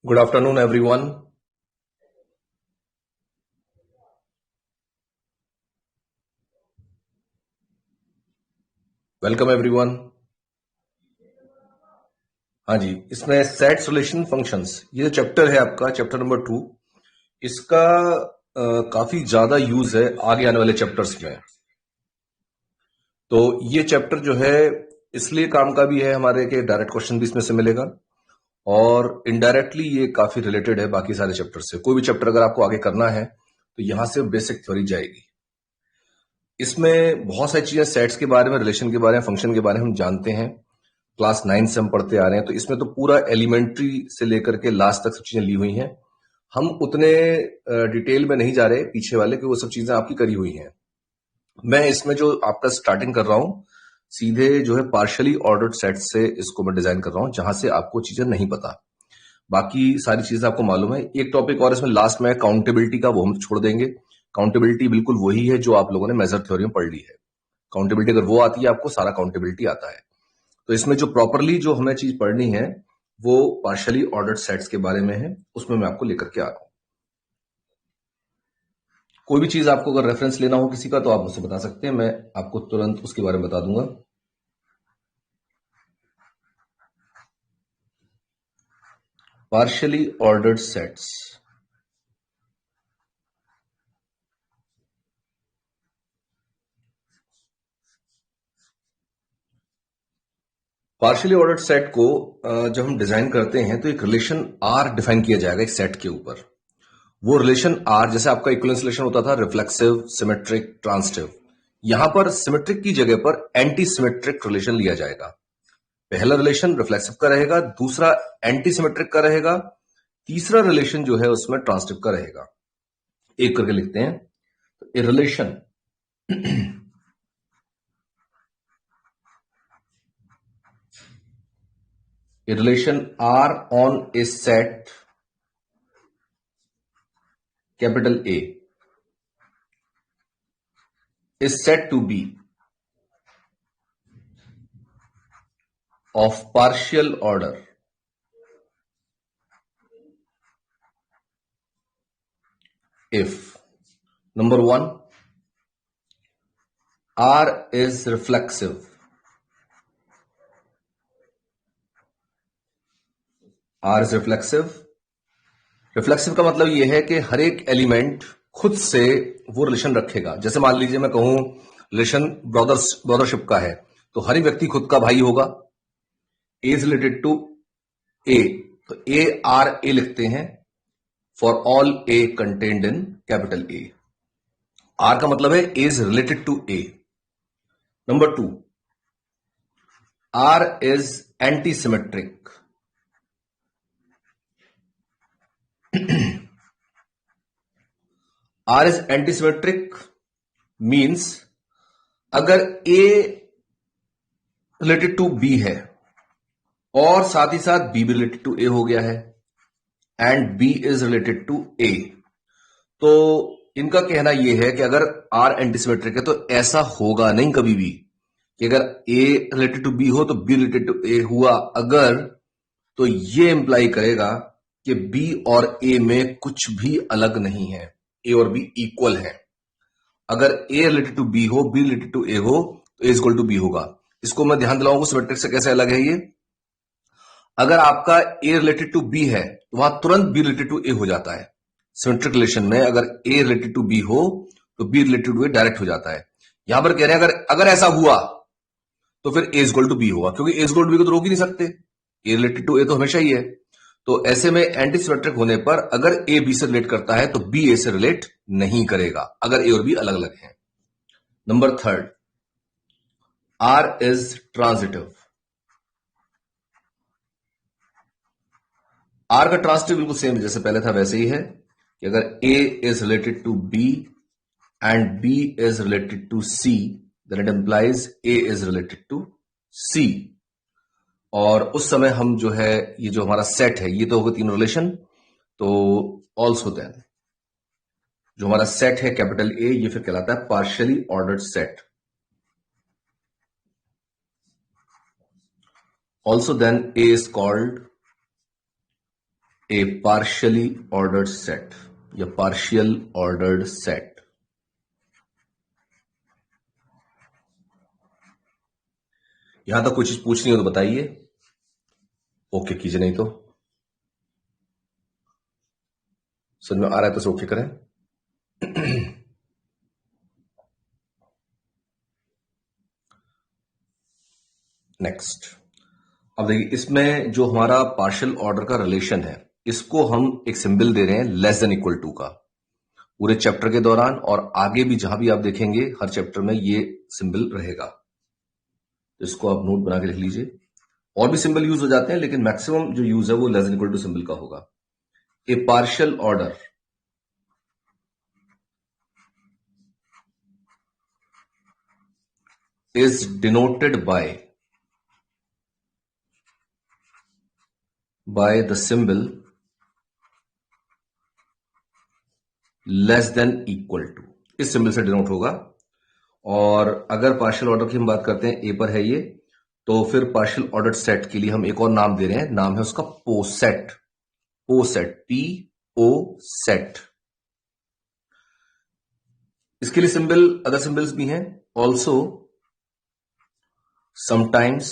Good afternoon, everyone. Welcome everyone. हाँ जी, इसमें set solution functions ये चैप्टर है आपका, चैप्टर नंबर 2। इसका काफी ज्यादा यूज है आगे आने वाले चैप्टर्स में। तो ये चैप्टर जो है इसलिए काम का भी है हमारे के डायरेक्ट क्वेश्चन भी इसमें से मिलेगा, और इनडायरेक्टली ये काफी रिलेटेड है बाकी सारे चैप्टर से। कोई भी चैप्टर अगर आपको आगे करना है तो यहां से बेसिक थ्योरी जाएगी। इसमें बहुत सारी चीजें सेट्स के बारे में, रिलेशन के बारे में, फंक्शन के बारे में हम जानते हैं, क्लास 9 से हम पढ़ते आ रहे हैं। तो इसमें तो पूरा एलिमेंट्री से लेकर के लास्ट तक सब चीजें ली हुई हैं। हम उतने डिटेल में नहीं जा रहे पीछे वाले, कि वो सब चीजें आपकी करी हुई हैं। मैं इसमें जो आपका स्टार्टिंग कर रहा हूं, सीधे जो है पार्शियली ऑर्डर्ड सेट से इसको मैं डिजाइन कर रहा हूं, जहां से आपको चीजें नहीं पता, बाकी सारी चीजें आपको मालूम है। एक टॉपिक और इसमें लास्ट में काउंटेबिलिटी का, वो हम छोड़ देंगे। काउंटेबिलिटी बिल्कुल वही है जो आप लोगों ने मेजर थ्योरी में पढ़ ली है। काउंटेबिलिटी अगर वो आती है आपको, सारा काउंटेबिलिटी आता है। तो इसमें जो प्रॉपरली जो हमें चीज पढ़नी है वो पार्शियली ऑर्डर्ड सेट्स के बारे में है, उसमें मैं आपको लेकर के आ रहा हूं। कोई भी चीज आपको अगर रेफरेंस लेना हो किसी का तो आप मुझसे बता सकते हैं, मैं आपको तुरंत उसके बारे में बता दूंगा। Partially ordered sets, partially ordered set को जब हम डिजाइन करते हैं तो एक रिलेशन आर डिफाइन किया जाएगा एक सेट के ऊपर। वो रिलेशन आर, जैसे आपका इक्विवेलेंस रिलेशन होता था रिफ्लेक्सिव, सिमेट्रिक, ट्रांसिटिव, यहां पर सिमेट्रिक की जगह पर एंटी सिमेट्रिक रिलेशन लिया जाएगा। पहला रिलेशन रिफ्लेक्सिव का रहेगा, दूसरा एंटी सिमेट्रिक का रहेगा, तीसरा रिलेशन जो है उसमें ट्रांसिटिव का रहेगा। एक करके लिखते हैं। A relation a relation R on a set capital A is said to be of partial order if number 1 R is reflexive, R is reflexive। Reflexive का मतलब यह है कि हर एक एलिमेंट खुद से वो रिलेशन रखेगा। जैसे मान लीजिए मैं कहूं रिलेशन ब्रदरशिप का है, तो हर एक व्यक्ति खुद का भाई होगा। A is related to A, तो ए आर ए लिखते हैं for all A contained in capital A. R का मतलब है A is related to A. Number 2, R is antisymmetric. R is antisymmetric means अगर A related to B है और साथ ही साथ बी भी रिलेटेड टू ए हो गया है and B is related to A, तो इनका कहना यह है कि अगर आर एंटीसिमेट्रिक है तो ऐसा होगा नहीं कभी भी कि अगर ए रिलेटेड टू बी हो तो बी रिलेटेड टू ए हुआ अगर, तो ये इंप्लाई करेगा कि बी और ए में कुछ भी अलग नहीं है, ए और बी इक्वल है। अगर ए रिलेटेड टू बी हो, बी रिलेटेड टू ए हो, तो ए इक्वल टू बी होगा। इसको मैं ध्यान दिलाऊंगा सिमेट्रिक से कैसे अलग है ये। अगर आपका ए रिलेटेड टू बी है तो वहां तुरंत बी रिलेटेड टू ए हो जाता है। सिमेट्रिक रिलेशन में अगर ए रिलेटेड टू बी हो तो B related to A direct हो जाता है। यहां पर कह रहे हैं अगर ऐसा हुआ तो फिर ए इक्वल टू बी होगा, क्योंकि ए इक्वल टू बी को तो रोक ही नहीं सकते, ए रिलेटेड टू ए तो हमेशा ही है। तो ऐसे में एंटी सिमेट्रिक होने पर अगर ए बी से रिलेट करता है तो बी ए से रिलेट नहीं करेगा, अगर ए और बी अलग अलग हैं। Number 3, R is transitive. R का ट्रांसिटिव बिल्कुल सेम जैसे पहले था वैसे ही है कि अगर A is related to B and B is related to C, then it implies A is related to C. और उस समय हम जो है ये जो हमारा सेट है ये तो होगा तीनों रिलेशन, तो ऑल्सो देन जो हमारा सेट है कैपिटल ए, ये फिर कहलाता है partially ordered set. Also then A is called a partially ordered set या पार्शियल ऑर्डर्ड सेट। यहां तक कोई चीज पूछनी हो तो बताइए, ओके कीजिए, नहीं तो समझ में आ रहा है तो ओके करें। नेक्स्ट, अब देखिए इसमें जो हमारा पार्शियल ऑर्डर का रिलेशन है, इसको हम एक सिंबल दे रहे हैं लेस देन इक्वल टू का, पूरे चैप्टर के दौरान और आगे भी जहां भी आप देखेंगे हर चैप्टर में ये सिंबल रहेगा। तो इसको आप नोट बना के लिख लीजिए। और भी सिंबल यूज हो जाते हैं लेकिन मैक्सिमम जो यूज है वो less than equal to symbol का होगा। A partial order is denoted by the symbol less than equal to, इस सिंबल से डिनोट होगा। और अगर पार्शियल ऑर्डर की हम बात करते हैं, ए पर है ये, तो फिर पार्शियल ऑर्डर सेट के लिए हम एक और नाम दे रहे हैं, नाम है उसका पोसेट। पोसेट, पी ओ सेट। इसके लिए सिंबल, अदर सिंबल्स भी हैं also. Sometimes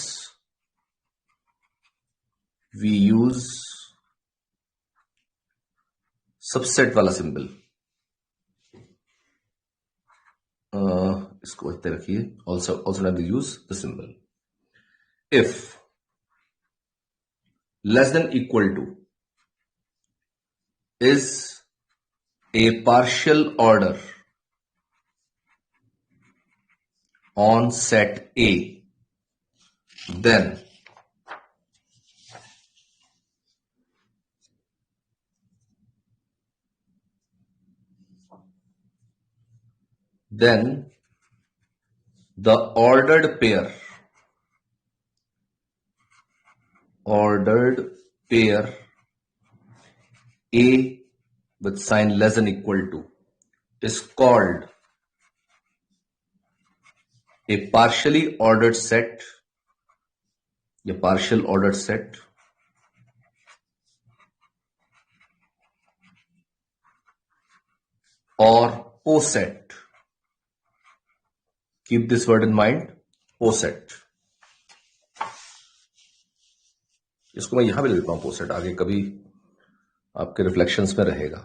we use subset वाला सिंबल, इसको इतने रखिए। Also use the symbol if less than equal to is a partial order on set A, then the ordered pair A with sign less than equal to is called a partially ordered set या partial ordered set or poset. Keep this word in mind, poset. इसको मैं यहां भी लिखता हूं पोसेट, आगे कभी आपके रिफ्लेक्शंस में रहेगा।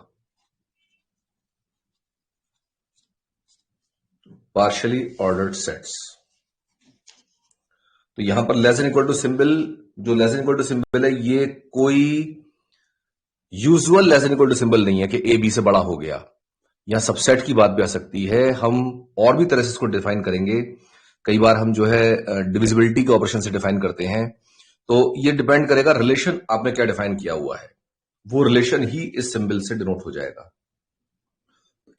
पार्शियली ऑर्डर्ड सेट्स, तो यहां पर less than equal to symbol, जो less than equal to symbol है ये कोई usual less than equal to symbol नहीं है कि ए बी से बड़ा हो गया। यहां सबसेट की बात भी आ सकती है, हम और भी तरह से इसको डिफाइन करेंगे। कई बार हम जो है डिविजिबिलिटी के ऑपरेशन से डिफाइन करते हैं, तो ये डिपेंड करेगा रिलेशन आपने क्या डिफाइन किया हुआ है, वो रिलेशन ही इस सिंबल से डिनोट हो जाएगा।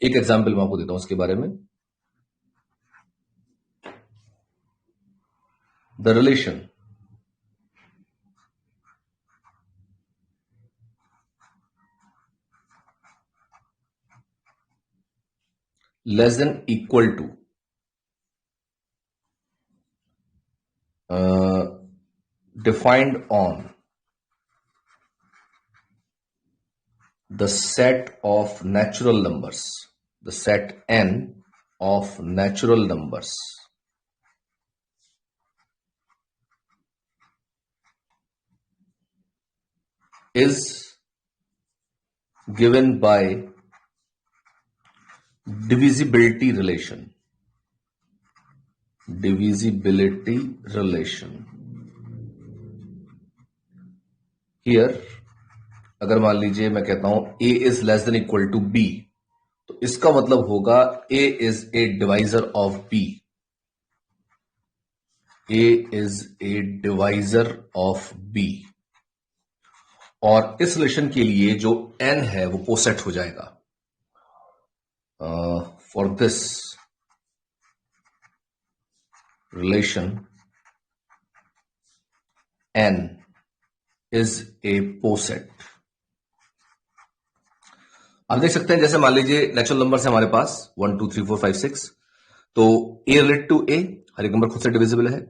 एक एग्जांपल मैं आपको देता हूं इसके बारे में। The relation less than equal to defined on the set of natural numbers, the set n of natural numbers is given by divisibility relation. Divisibility relation. Here अगर मान लीजिए मैं कहता हूं a is less than equal to b, तो इसका मतलब होगा a is a divisor of b. a is a divisor of b. और इस रिलेशन के लिए जो n है वो पोसेट हो जाएगा। For this relation n is a poset. आप देख सकते हैं, जैसे मान लीजिए नेचुरल नंबर है हमारे पास 1 2 3 4 5 6, तो a रिलेटेड टू a, हर एक नंबर खुद से डिविजिबल है।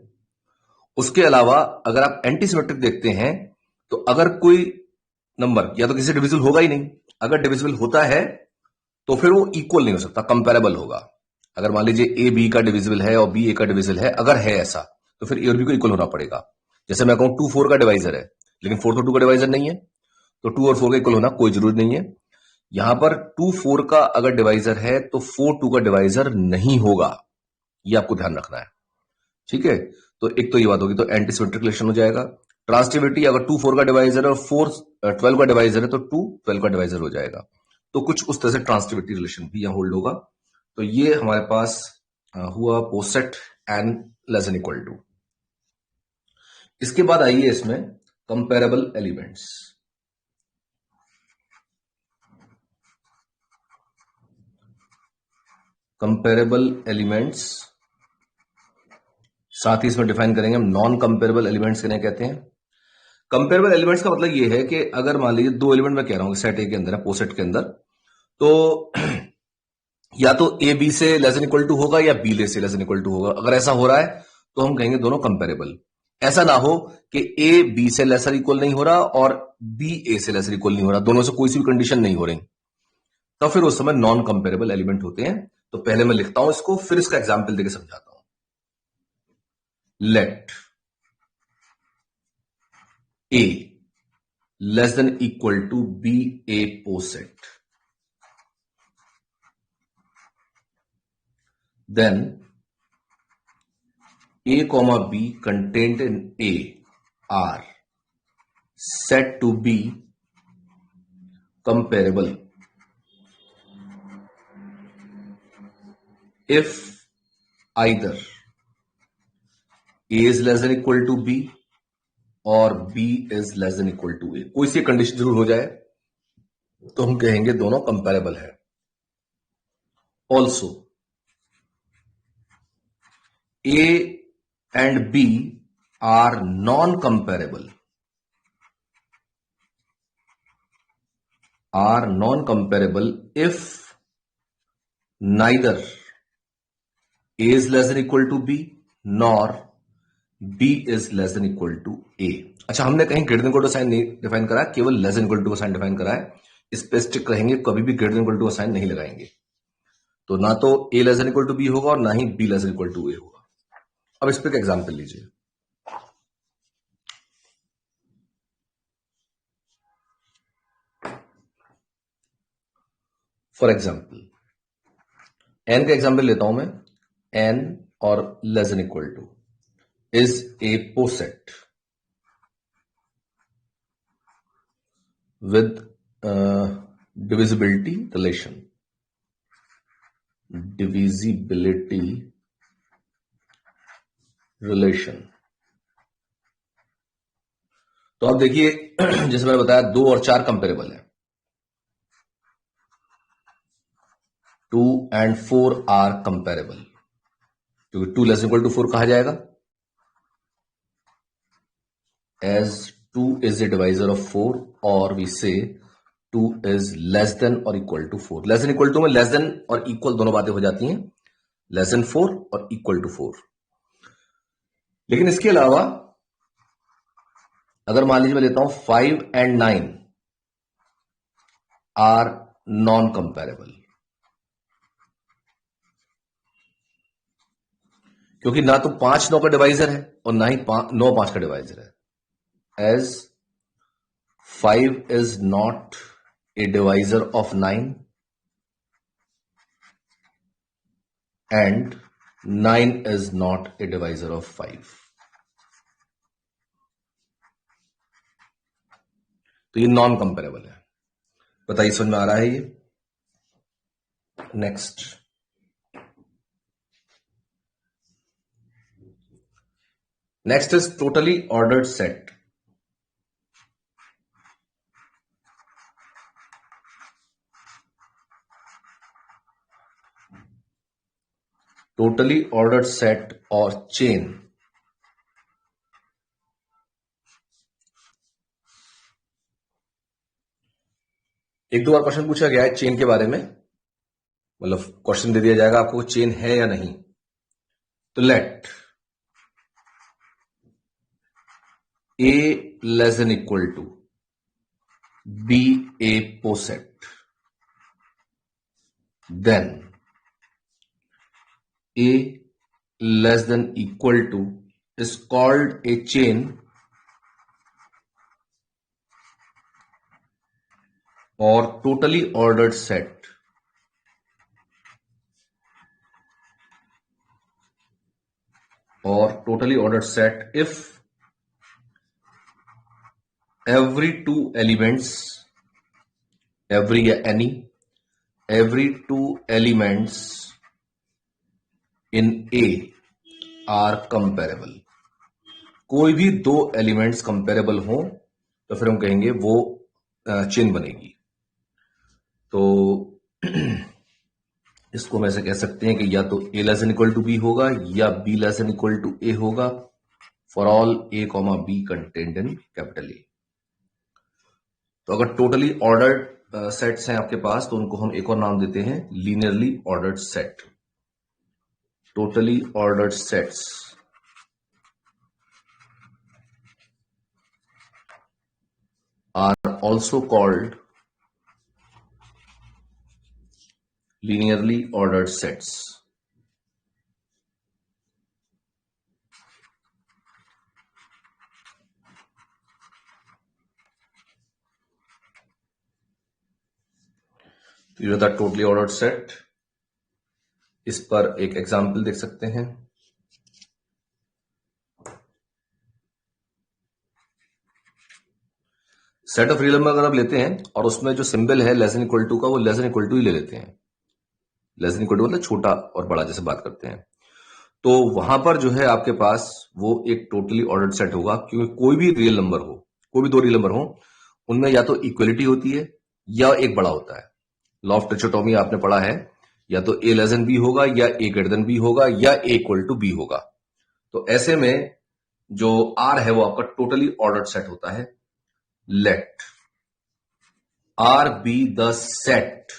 उसके अलावा अगर आप एंटी सिमेट्रिक देखते हैं, तो अगर कोई नंबर या तो किसी डिविजिबल होगा ही नहीं, अगर डिविजिबल होता है तो फिर वो इक्वल नहीं हो सकता, कंपेरेबल होगा। अगर मान लीजिए ए बी का डिविजिबल है और बी ए का डिविजिबल है, अगर है ऐसा तो फिर ए और बी को इक्वल होना पड़ेगा। जैसे मैं कहूं 2 4 का डिवाइजर है, लेकिन 4 तो 2 का डिवाइजर नहीं है, तो 2 और 4 का इक्वल होना कोई जरूरी नहीं है। यहां पर 2 4 का अगर डिवाइजर है तो 4 2 का डिवाइजर नहीं होगा, ये आपको ध्यान रखना है। ठीक है, तो एक तो ये बात होगी, तो एंटी सिमेट्रिक रिलेशन हो जाएगा। ट्रांसिटिविटी, अगर 2 4 का डिवाइजर है और 4 12 का डिवाइजर है तो 2 12 का डिवाइजर हो जाएगा। तो कुछ उस तरह से ट्रांसिटिविटी रिलेशन भी यहां होल्ड होगा। तो ये हमारे पास हुआ poset and less than equal to. इसके बाद आइए इसमें कंपेरेबल एलिमेंट्स। कंपेरेबल एलिमेंट्स, साथ ही इसमें डिफाइन करेंगे हम नॉन कंपेरेबल एलिमेंट्स किन्हें कहते हैं। कंपेरेबल एलिमेंट्स का मतलब ये है कि अगर मान लीजिए दो एलिमेंट मैं कह रहा हूं सेट ए के अंदर है, पोसेट के अंदर, तो या तो ए बी से लेस देन इक्वल टू होगा या बी से लेस देन इक्वल टू होगा। अगर ऐसा हो रहा है तो हम कहेंगे दोनों कंपेरेबल। ऐसा ना हो कि ए बी से लेसर इक्वल नहीं हो रहा और बी ए से लेसर इक्वल नहीं हो रहा, दोनों से कोई सी भी कंडीशन नहीं हो रही, तो फिर उस समय नॉन कंपेरेबल एलिमेंट होते हैं। तो पहले मैं लिखता हूं इसको, फिर इसका एग्जाम्पल देकर समझाता हूं। Let A less than equal to be a poset, then a comma b contained in A are said to be comparable if either A is less than equal to B और B is less than equal to A। कोई सी condition जरूर हो जाए तो हम कहेंगे दोनों comparable है। Also A and B are non-comparable, if neither A is less than equal to B nor B is less than equal to A। अच्छा, हमने कहीं greater than equal to sign नहीं डिफाइन करा है, केवल लेस देन इक्वल टू का sign define करा है। इस पे स्टिक रहेंगे, कभी भी ग्रेटर देन इक्वल टू का साइन नहीं लगाएंगे। तो ना तो A less than equal to B होगा और ना ही B less than equal to A होगा। अब इस पे एक एग्जांपल लीजिए। फॉर एग्जाम्पल n का एग्जाम्पल लेता हूं मैं, n और less than equal to is a poset with divisibility relation, तो आप देखिए जैसे मैंने बताया 2 और 4 कंपेरेबल है, 2 and 4 आर कंपेरेबल, क्योंकि 2 लेस इक्वल टू 4 कहा जाएगा, as 2 is a divisor of 4 or we say 2 is less than or equal to 4। Less than equal to में लेस देन और इक्वल दोनों बातें हो जाती हैं, लेस देन 4 और इक्वल टू 4। लेकिन इसके अलावा अगर मान लीजिए मैं लेता हूं 5 and 9 आर नॉन कंपेरेबल, क्योंकि ना तो 5 9 का डिवाइजर है और ना ही 9 5 का डिवाइजर है। as 5 is not a divisor of 9 and 9 is not a divisor of 5। तो ये नॉन कंपेरेबल है। बताइए समझ में आ रहा है ये? Next, is totally ordered set. Totally ordered set और चेन एक दो बार क्वेश्चन पूछा गया है चेन के बारे में, मतलब क्वेश्चन दे दिया जाएगा आपको चेन है या नहीं। तो let A less than equal to be a poset, then A less than equal to is called a chain or totally ordered set if every two elements in A are comparable. कोई भी दो elements comparable हो तो फिर हम कहेंगे वो chain बनेगी। तो इसको हम ऐसे कह सकते हैं कि या तो A less than equal to B होगा या B less than equal to A होगा for all A comma B contained in capital A। तो अगर टोटली ऑर्डर्ड सेट्स हैं आपके पास तो उनको हम एक और नाम देते हैं linearly ordered set. Totally ordered sets are also called linearly ordered sets. तो ये था टोटली ऑर्डर्ड सेट। इस पर एक एग्जाम्पल देख सकते हैं। सेट ऑफ रियल नंबर अगर आप लेते हैं और उसमें जो सिंबल है लेस देन इक्वल टू का वो लेस देन इक्वल टू ही ले लेते हैं। लेस देन इक्वल टू मतलब छोटा और बड़ा जैसे बात करते हैं, तो वहां पर जो है आपके पास वो एक टोटली ऑर्डर्ड सेट होगा, क्योंकि कोई भी रियल नंबर हो, कोई भी दो रियल नंबर हो, उनमें या तो इक्वलिटी होती है या एक बड़ा होता है। लॉ ऑफ ट्रिचोटोमी आपने पढ़ा है, या तो ए लेस देन बी होगा या ए ग्रेटर देन बी होगा या ए इक्वल टू बी होगा। तो ऐसे में जो आर है वो आपका टोटली ऑर्डर्ड सेट होता है। Let R be the set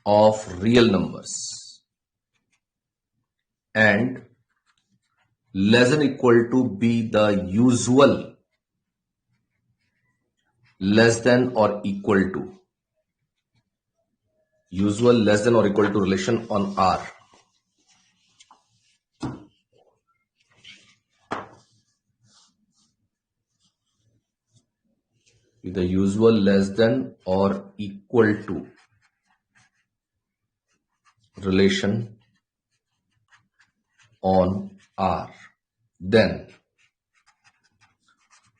of real numbers and less than equal to be the usual less than or equal to relation on R. The usual less than or equal to relation on R, then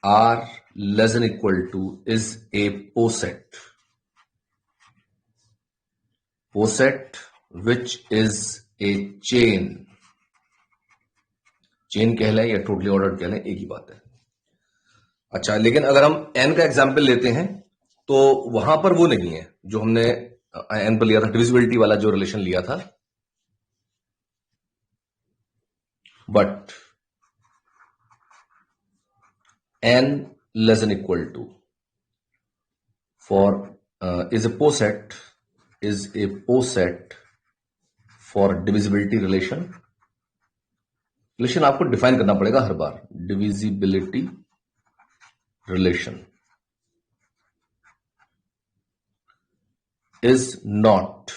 R less than equal to is a poset which is a chain कहलाए या totally ordered कहलाए, एक ही बात है। अच्छा, लेकिन अगर हम n का एग्जाम्पल लेते हैं तो वहां पर वो नहीं है जो हमने n पर लिया था, डिविजिबिलिटी वाला जो रिलेशन लिया था। But n less than equal to for is a poset for divisibility relation आपको डिफाइन करना पड़ेगा हर बार। Divisibility relation is not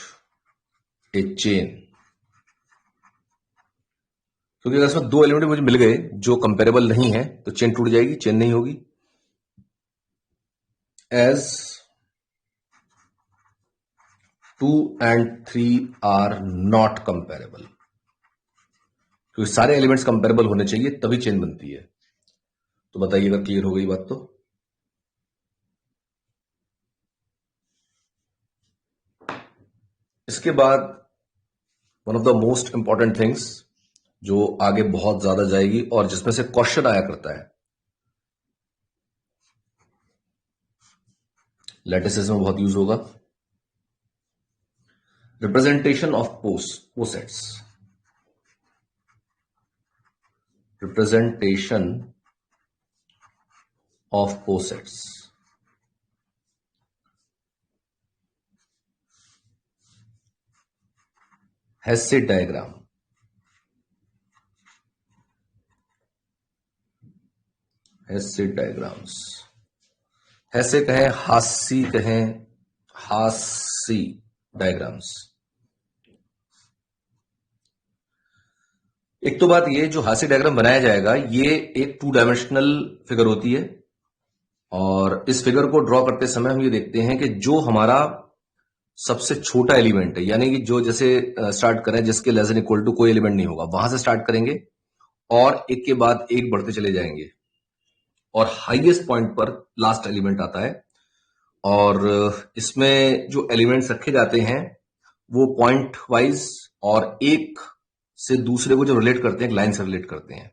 a chain, क्योंकि अगर इसमें दो एलिमेंट मुझे मिल गए जो कंपेरेबल नहीं है तो चेन टूट जाएगी, चेन नहीं होगी। As 2 and 3 are not comparable, क्योंकि सारे एलिमेंट्स कंपेरेबल होने चाहिए तभी चेन बनती है। तो बताइए अगर क्लियर हो गई बात तो। इसके बाद one of the most important things जो आगे बहुत ज्यादा जाएगी और जिसमें से क्वेश्चन आया करता है, लैटिसेस में बहुत यूज होगा, representation of posets. Representation of posets Hasse diagram. Hasse diagrams ऐसे कहें, हासी कहें, हासी डायग्राम्स। एक तो बात ये, जो हासी डायग्राम बनाया जाएगा ये एक 2 डायमेंशनल फिगर होती है, और इस फिगर को ड्रॉ करते समय हम ये देखते हैं कि जो हमारा सबसे छोटा एलिमेंट है, यानी कि जो जैसे स्टार्ट करें जिसके लेस देन इक्वल टू कोई एलिमेंट नहीं होगा, वहां से स्टार्ट करेंगे और एक के बाद एक बढ़ते चले जाएंगे और हाईएस्ट पॉइंट पर लास्ट एलिमेंट आता है। और इसमें जो एलिमेंट्स रखे जाते हैं वो पॉइंट वाइज और एक से दूसरे को जो रिलेट करते हैं, एक लाइन से रिलेट करते हैं।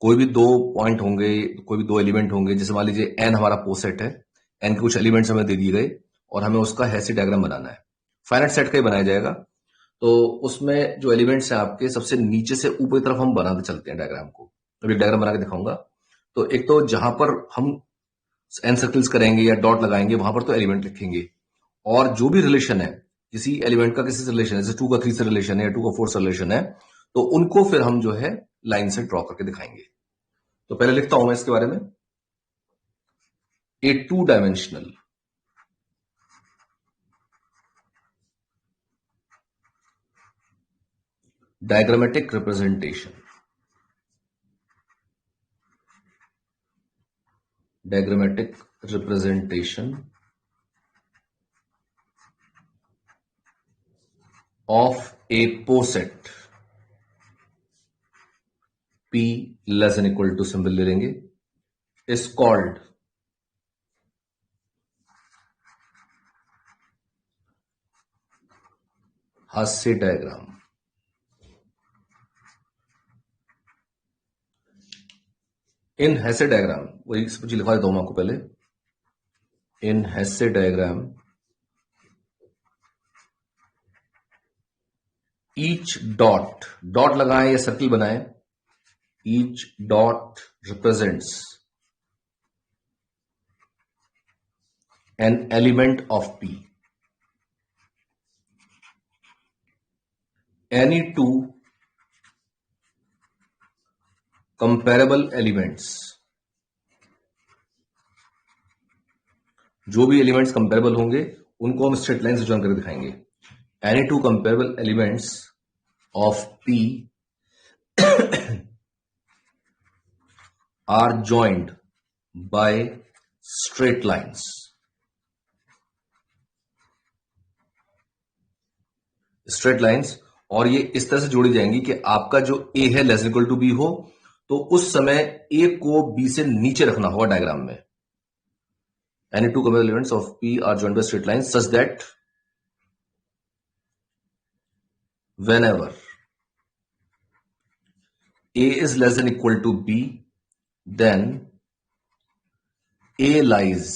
कोई भी 2 पॉइंट होंगे, कोई भी 2 एलिमेंट होंगे, जैसे मान लीजिए एन हमारा पोसेट है, एन के कुछ एलिमेंट्स हमें दे दिए गए और हमें उसका हैसी डायग्राम बनाना है। फाइनाइट सेट का ही बनाया जाएगा। तो उसमें जो एलिमेंट्स हैं आपके, सबसे नीचे से ऊपर की तरफ हम बनाते चलते हैं डायग्राम को। अभी डायग्राम बना के दिखाऊंगा। तो एक तो जहां पर हम एन सर्कल्स करेंगे या डॉट लगाएंगे, वहां पर तो एलिमेंट लिखेंगे, और जो भी रिलेशन है, किसी एलिमेंट का किसी से रिलेशन है, जैसे 2 का 3 से रिलेशन है या 2 का 4 से रिलेशन है, तो उनको फिर हम जो है लाइन से ड्रॉ करके दिखाएंगे। तो पहले लिखता हूं मैं इसके बारे में। ए 2 dimensional diagrammatic representation of a poset p less than equal to symbol ले लेंगे, is called हास्य डायग्राम। इन हैसे डायग्राम, वही मुझे लिखवा देता हूं मैं आपको पहले। इन हैसे डायग्राम ईच डॉट, डॉट लगाएं या सर्किल बनाएं, each dot represents an element of P. Any 2 comparable elements, जो भी एलिमेंट्स कंपेरेबल होंगे उनको हम स्ट्रेट लाइन से ज्वाइन करके दिखाएंगे। Any 2 comparable elements of P are joined by straight lines. Straight lines, और ये इस तरह से जोड़ी जाएंगी कि आपका जो ए है लेस इक्वल टू बी हो, तो उस समय ए को बी से नीचे रखना होगा डायग्राम में। Any 2 comparable elements of P are joined by straight lines such that whenever A is less than equal to B, then A lies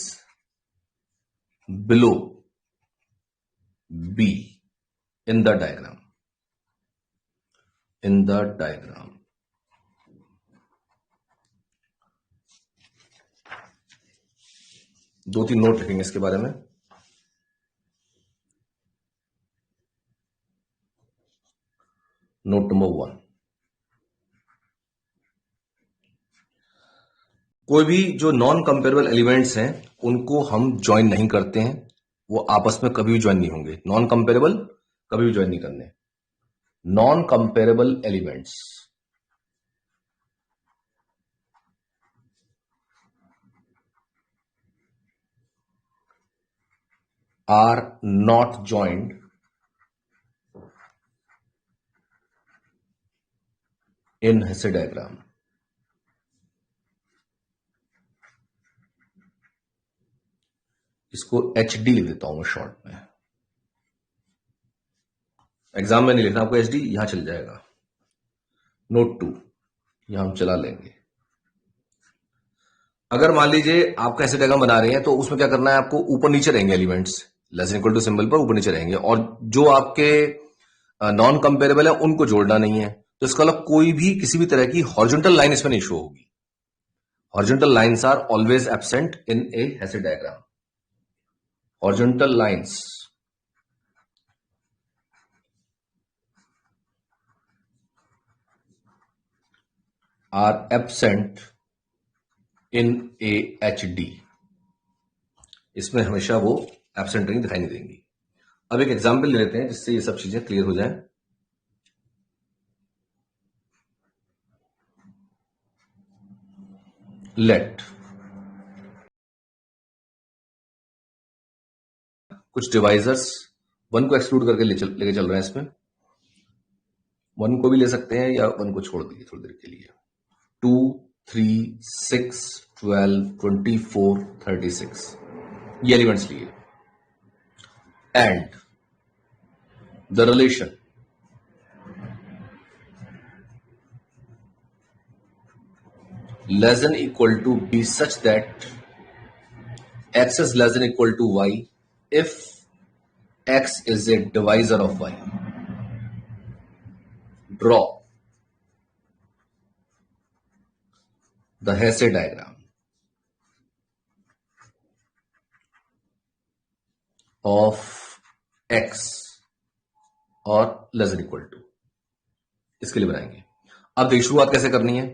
below B in the diagram. In the diagram. दो तीन note लिखेंगे इसके बारे में। Note number 1, कोई भी जो non comparable elements हैं उनको हम ज्वाइन नहीं करते हैं, वो आपस में कभी भी ज्वाइन नहीं होंगे। नॉन कंपेरेबल कभी भी ज्वाइन नहीं करने। Non comparable elements are not joined in Hesse diagram. इसको HD लिख देता हूं मैं शॉर्ट में। एग्जाम में नहीं लिखना आपको HD, यहां चल जाएगा। नोट 2 यहां हम चला लेंगे। अगर मान लीजिए आप कैसे डायग्राम बना रहे हैं, तो उसमें क्या करना है, आपको ऊपर नीचे रहेंगे elements, less equal to symbol पर ऊपर नीचे रहेंगे, और जो आपके नॉन कंपेरेबल है उनको जोड़ना नहीं है। तो इसका मतलब कोई भी किसी भी तरह की हॉरिजॉन्टल लाइन इसमें नहीं शो होगी। Horizontal lines are always absent in a Hasse diagram. Horizontal lines are absent in a HD. इसमें हमेशा वो एब्सेंट रिंग दिखाई नहीं देंगी। अब एक एग्जाम्पल ले लेते हैं जिससे ये सब चीजें क्लियर हो जाए। लेट कुछ डिवाइजर्स 1 को एक्सक्लूड करके लेके चल रहे हैं। इसमें 1 को भी ले सकते हैं या 1 को छोड़ दीजिए थोड़ी देर के लिए। 2, 3, 6, 12, 24, 36 ये एलिमेंट्स लिए। And the relation less than equal to be such that x is less than equal to y if x is a divisor of y. Draw the Hesse diagram of x और less than equal to. इसके लिए बनाएंगे। अब देखिए शुरुआत कैसे करनी है।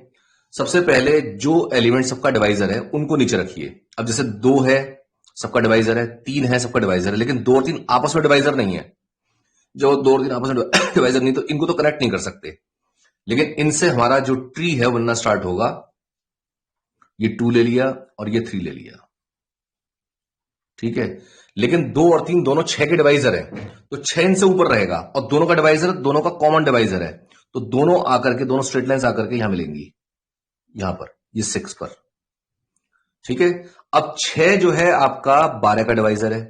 सबसे पहले जो एलिमेंट सबका डिवाइजर है उनको नीचे रखिए। अब जैसे 2 है सबका डिवाइजर है, 3 है सबका डिवाइजर है, लेकिन 2 और 3 आपस में डिवाइजर नहीं है। जो 2 और 3 आपस में डिवाइजर नहीं तो इनको तो कनेक्ट नहीं कर सकते, लेकिन इनसे हमारा जो ट्री है बनना स्टार्ट होगा। ये 2 ले लिया और ये 3 ले लिया, ठीक है। लेकिन 2 और 3 दोनों 6 के डिवाइजर है, तो 6 इनसे ऊपर रहेगा और दोनों का डिवाइजर दोनों का कॉमन डिवाइजर है, तो दोनों आकर के दोनों स्ट्रेट लाइंस आकर के यहां मिलेंगी, यहां पर ये 6 पर, ठीक है। अब 6 जो है आपका 12 का डिवाइजर है,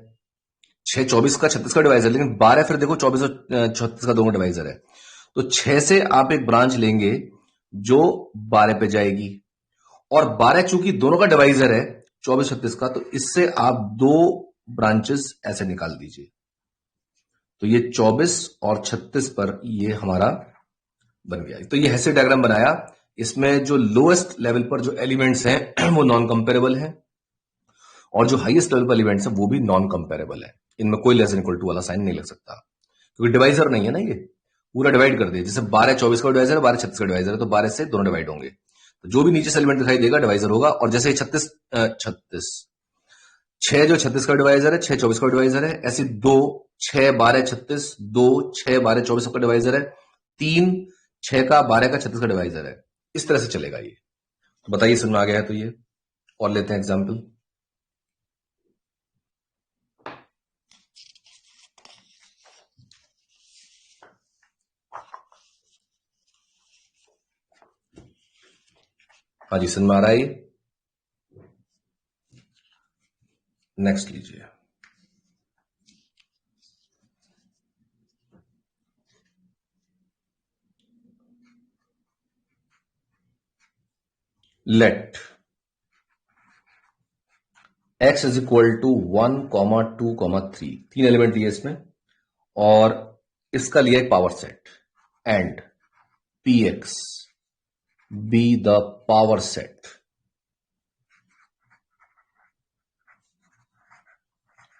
6 24 का 36 का डिवाइजर, लेकिन 12 फिर देखो 24 और 36 का दोनों डिवाइजर है। तो 6 से आप एक ब्रांच लेंगे जो 12 पे जाएगी, और 12 चूंकि दोनों का डिवाइजर है 24 36 का, तो इससे आप 2 ब्रांचेस ऐसे निकाल दीजिए। तो ये 24 और 36 पर ये हमारा बन गया। तो ये हेसे डायग्राम बनाया। इसमें जो लोएस्ट लेवल पर जो एलिमेंट्स हैं वो नॉन कंपेरेबल हैं, और जो हाईएस्ट लेवल पर एलिमेंट्स हैं वो भी नॉन कंपेरेबल है। इनमें कोई लेस देन इक्वल टू वाला साइन नहीं लग सकता, क्योंकि डिवाइजर नहीं है ना, ये पूरा डिवाइड कर दिया। जैसे 12 24 का डिवाइजर है, 12 36 का डिवाइजर है, तो 12 से दोनों डिवाइड होंगे, तो जो भी नीचे से एलिमेंट दिखाई देगा डिवाइजर होगा। और जैसे 36 6 जो 36 का डिवाइजर है, 6 24 का डिवाइजर है, ऐसे 2 6 12 36, 2 6 12 24 का डिवाइजर है, 3 6 का 12 का 36 का डिवाइजर है। इस तरह से चलेगा ये। तो बताइए समझ में आ गया है? तो ये और लेते हैं एग्जाम्पल। हाँ जी, समझ में आ रहा है ये? नेक्स्ट लीजिए। Let x is equal to 1, 2, 3। 3 element लिए इसमें, और इसका लिया एक power set, and px be the power set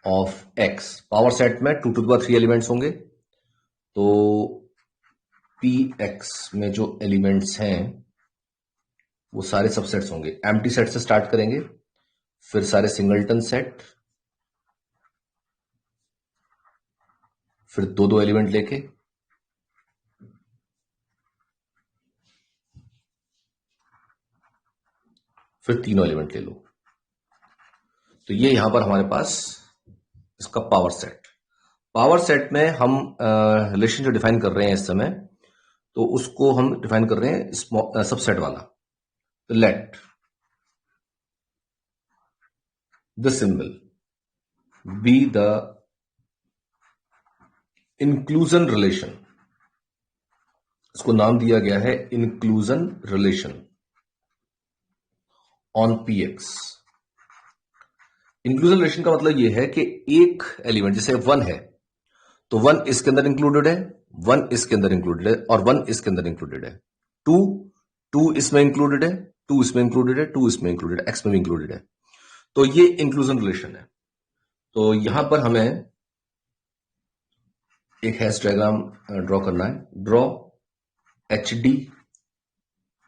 of x। Power set में 2 to the power 3 एलिमेंट्स होंगे, तो px में जो एलिमेंट्स हैं वो सारे सबसेट्स होंगे। एम्प्टी सेट से स्टार्ट करेंगे, फिर सारे सिंगलटन सेट, फिर 2 एलिमेंट लेके, फिर तीनों एलिमेंट ले लो। तो ये यहां पर हमारे पास इसका पावर सेट। पावर सेट में हम रिलेशन जो डिफाइन कर रहे हैं इस समय, तो उसको हम डिफाइन कर रहे हैं सबसेट वाला। तो let the symbol be the inclusion relation. इसको नाम दिया गया है inclusion relation on px। Inclusion relation का मतलब यह है कि एक एलिमेंट जैसे 1 है, तो 1 इसके अंदर इंक्लूडेड है, 1 इसके अंदर इंक्लूडेड है, और 1 इसके अंदर इंक्लूडेड है। 2 इसमें इंक्लूडेड है, 2 इसमें इंक्लूडेड है, 2 इसमें इंक्लूडेड है, x में भी इंक्लूडेड है। तो ये इंक्लूजन रिलेशन है। तो यहां पर हमें एक हैश डायग्राम ड्रॉ करना है। Draw H D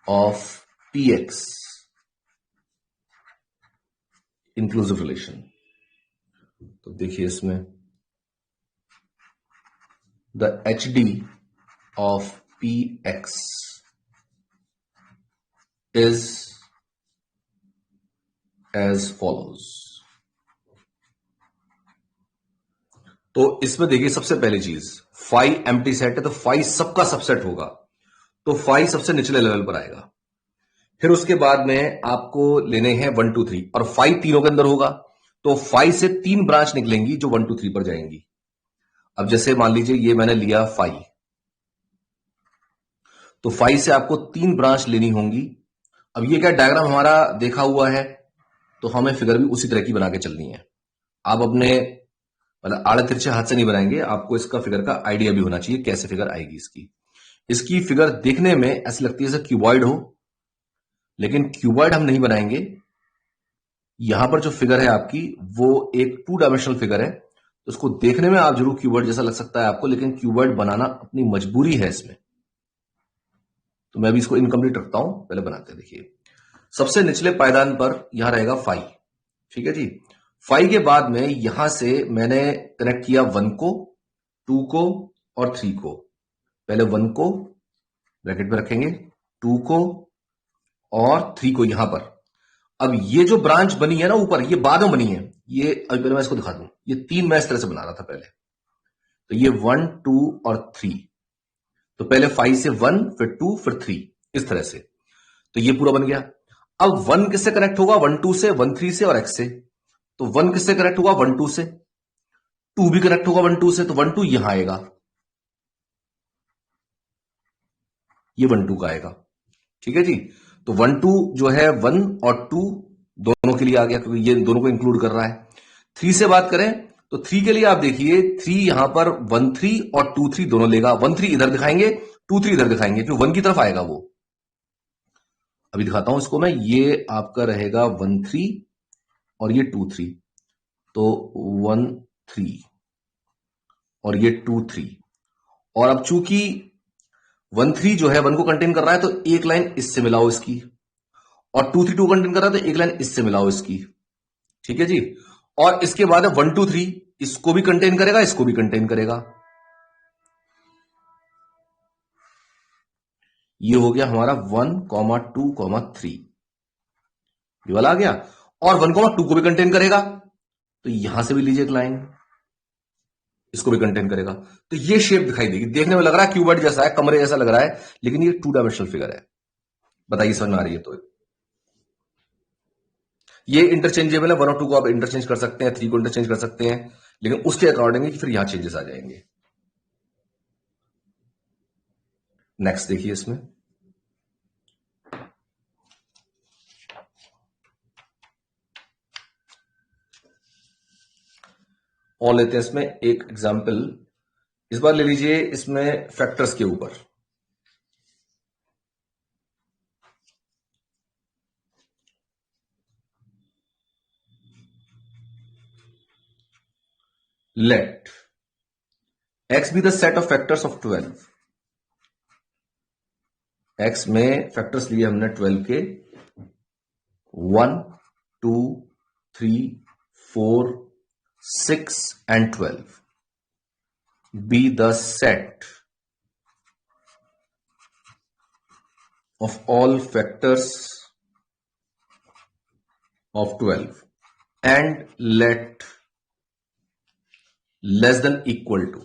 of px inclusive relation. तो देखिए इसमें the H D of P X is as follows. तो इसमें देखिए सबसे पहली चीज फाइव एम्प्टी सेट है, तो फाइव सबका सबसेट होगा, तो फाइव सबसे निचले लेवल पर आएगा। फिर उसके बाद में आपको लेने हैं 1 2 3, और फाइव तीनों के अंदर होगा, तो फाइव से तीन ब्रांच निकलेंगी जो 1 2 3 पर जाएंगी। अब जैसे मान लीजिए ये मैंने लिया फाइव, तो फाइव से आपको तीन ब्रांच लेनी होंगी। अब ये क्या डायग्राम हमारा देखा हुआ है, तो हमें फिगर भी उसी तरह की बना के चलनी है। आप अपने मतलब आड़े तिरछे हाथ से नहीं बनाएंगे, आपको इसका फिगर का आइडिया भी होना चाहिए कैसे फिगर आएगी इसकी। इसकी फिगर देखने में ऐसी लगती है जैसे क्यूबॉइड हो, लेकिन क्यूबॉइड हम नहीं बनाएंगे। यहां पर जो फिगर है आपकी वो एक टू डायमेंशनल फिगर है, तो उसको देखने में आप जरूर क्यूबॉइड जैसा लग सकता है आपको, लेकिन क्यूबॉइड बनाना अपनी मजबूरी है इसमें। तो मैं भी इसको इनकम्प्लीट रखता हूं, पहले बनाते हैं। देखिए सबसे निचले पायदान पर यहां रहेगा फाइव, ठीक है जी। फाइव के बाद में यहां से मैंने कनेक्ट किया वन को, टू को और थ्री को। पहले वन को ब्रैकेट में रखेंगे, टू को और थ्री को यहां पर। अब ये जो ब्रांच बनी है ना ऊपर, ये बाद में बनी है, ये अभी पहले मैं इसको दिखा दूं। ये तीन मैं इस तरह से बना रहा था पहले, तो ये वन टू और थ्री, तो पहले फाइव से वन, फिर टू, फिर थ्री, इस तरह से। तो ये पूरा बन गया। अब वन किससे कनेक्ट होगा? वन टू से, वन थ्री से और एक्स से। तो वन किससे कनेक्ट होगा? वन टू से। टू भी कनेक्ट होगा वन टू से, तो वन टू यहां आएगा, ये वन टू का आएगा, ठीक है जी। तो वन टू जो है वन और टू दोनों के लिए आ गया, क्योंकि ये दोनों को इंक्लूड कर रहा है। थ्री से बात करें तो थ्री के लिए आप देखिए, थ्री यहां पर वन थ्री और टू थ्री दोनों लेगा। वन थ्री इधर दिखाएंगे, टू थ्री इधर दिखाएंगे, क्योंकि वन की तरफ आएगा वो। अभी दिखाता हूं इसको मैं, ये आपका रहेगा वन थ्री और ये टू थ्री, तो वन थ्री और ये टू थ्री। और अब चूंकि वन थ्री जो है वन को कंटेन कर रहा है, तो एक लाइन इससे मिलाओ इसकी, और टू थ्री टू कंटेन कर रहा है, तो एक लाइन इससे मिलाओ इसकी, ठीक है जी। और इसके बाद वन टू थ्री इसको भी कंटेन करेगा, इसको भी कंटेन करेगा। ये हो गया हमारा one comma two comma three, ये वाला आ गया। और वन कॉमा टू को भी कंटेन करेगा, तो यहां से भी लीजिए एक लाइन, इसको भी कंटेन करेगा। तो ये शेप दिखाई देगी, देखने में लग रहा है क्यूबॉइड जैसा है, कमरे जैसा लग रहा है, लेकिन ये टू डायमेंशनल फिगर है। बताइए समझ में आ रही है? तो ये इंटरचेंजेबल है, वन और टू को आप इंटरचेंज कर सकते हैं, थ्री को इंटरचेंज कर सकते हैं, लेकिन उसके अकॉर्डिंग फिर यहां चेंजेस आ जाएंगे। नेक्स्ट देखिए इसमें, और लेते हैं इसमें एक एग्जाम्पल। इस बार ले लीजिए इसमें फैक्टर्स के ऊपर। Let x be the set of factors of 12। x में फैक्टर्स लिए हमने 12 के, 1 2 3 4 6 and 12 be the set of all factors of 12 and let less than equal to।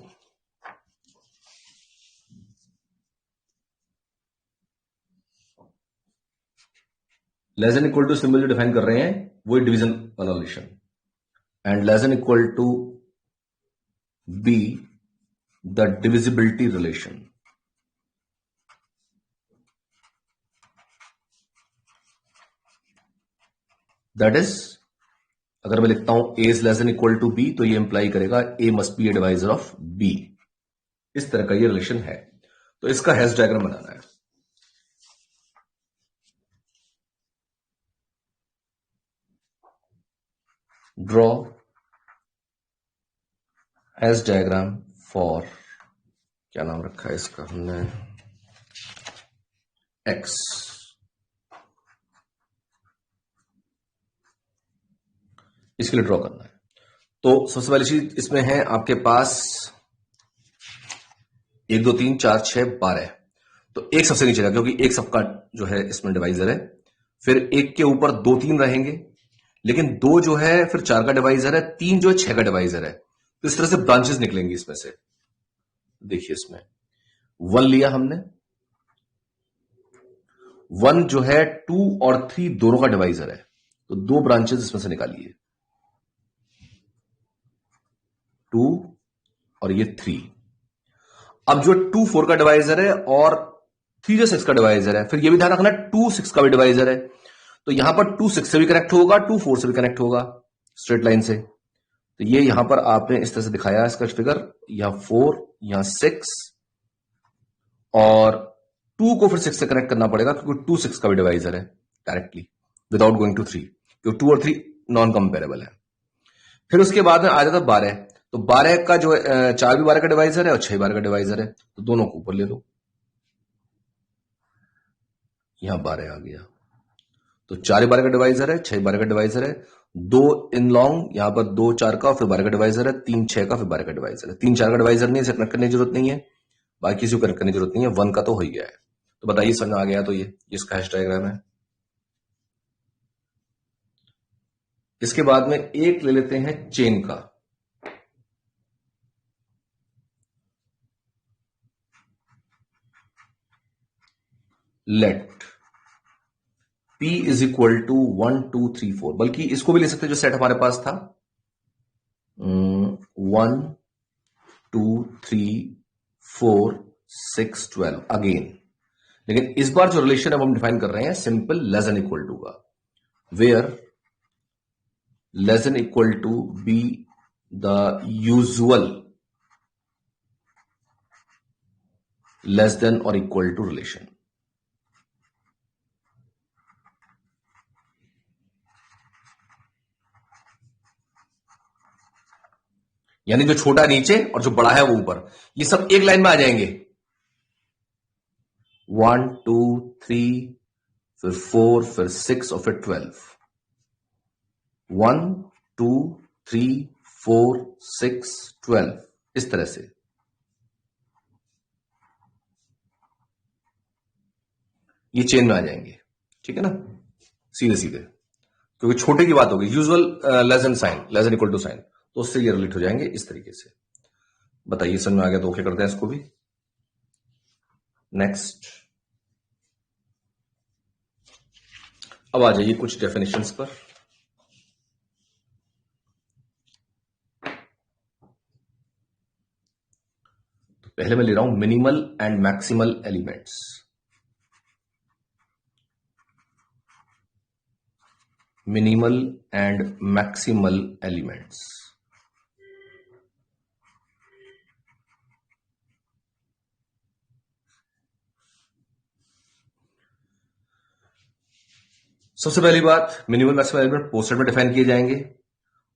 Less than equal to symbol जो डिफाइन कर रहे हैं वो डिवीजन वाला रिलेशन, and less than equal to be the divisibility relation. That is, अगर मैं लिखता हूं A is less than equal to B, तो ये इंप्लाई करेगा A must be a divisor of B. इस तरह का ये रिलेशन है, तो इसका हैश डायग्राम बनाना है। ड्रॉ हैश डायग्राम फॉर, क्या नाम रखा है इसका हमने, एक्स। इसके लिए ड्रॉ करना है। तो सबसे पहली चीज इसमें है आपके पास 1 2 3 4 6 12। तो एक सबसे नीचे का, क्योंकि एक सबका जो है इसमें डिवाइजर है। फिर एक के ऊपर 2 3 रहेंगे, लेकिन 2 जो है फिर 4 का डिवाइजर है, 3 जो है 6 का डिवाइजर है। तो इस तरह से ब्रांचेस निकलेंगी इसमें से। देखिए इसमें 1 लिया हमने, 1 जो है 2 और 3 दोनों का डिवाइजर है, तो 2 ब्रांचेस इसमें से निकालिए, 2 और ये 3। अब जो 2 4 का डिवाइजर है और 3 जो 6 का डिवाइजर है, फिर ये भी ध्यान रखना 2 6 का भी डिवाइजर है। तो यहां पर 2 6 से भी कनेक्ट होगा, 2 4 से भी कनेक्ट होगा स्ट्रेट लाइन से। तो ये यहां पर आपने इस तरह से दिखाया इसका फिगर, यहां 4 यहां 6 और 2 को फिर 6 से कनेक्ट करना पड़ेगा, क्योंकि 2 6 का भी डिवाइजर है डायरेक्टली विदाउट गोइंग टू 3, क्योंकि 2 और 3 नॉन कंपेरेबल है। फिर उसके बाद में आ जाता है 12। तो 12 का जो 4 भी 12 का डिवाइजर है और 6 12 का डिवाइजर है, तो दोनों को ऊपर ले लो। यहां 12 आ गया, तो 4 12 का डिवाइजर है, 6 12 का डिवाइजर है, 2 इन लॉन्ग, यहां पर 2 4 का फिर 12 का डिवाइजर है, 3 6 का फिर 12 का डिवाइजर है। 3 4 का डिवाइजर नहीं है, इसे कनेक्ट करने की जरूरत नहीं है, बाकी किसी को कनेक्ट करने की जरूरत नहीं है, 1 का तो हो ही गया है। तो बताइए समझ आ गया? तो ये इसका हैश डायग्राम है। इसके बाद में एक ले लेते हैं चेन का। Let P is equal to 1 2 3 4, बल्कि इसको भी ले सकते हैं जो सेट हमारे पास था, 1 2 3 4 6 12 अगेन। लेकिन इस बार जो रिलेशन अब हम डिफाइन कर रहे हैं simple less than equal to का, where less than equal to be the usual less than और इक्वल टू रिलेशन। यानी जो छोटा नीचे और जो बड़ा है वो ऊपर, ये सब एक लाइन में आ जाएंगे। 1 2 3 फिर 4 फिर 6 और फिर 12। 1 2 3 4 6 12 इस तरह से। ये चेन में आ जाएंगे, ठीक है ना, सीधे सीधे, क्योंकि छोटे की बात होगी, usual less than sign, less than equal to sign, तो उससे ये रिलेट हो जाएंगे इस तरीके से। बताइए समझ में आ गया तो ओके करते हैं इसको भी। नेक्स्ट, अब आ जाइए कुछ डेफिनेशंस पर। तो पहले मैं ले रहा हूं minimal and maximal elements. Minimal and maximal elements. सबसे पहली बात, मिनिमल मैक्सिमल एलिमेंट पोस्टेड में डिफाइन किए जाएंगे।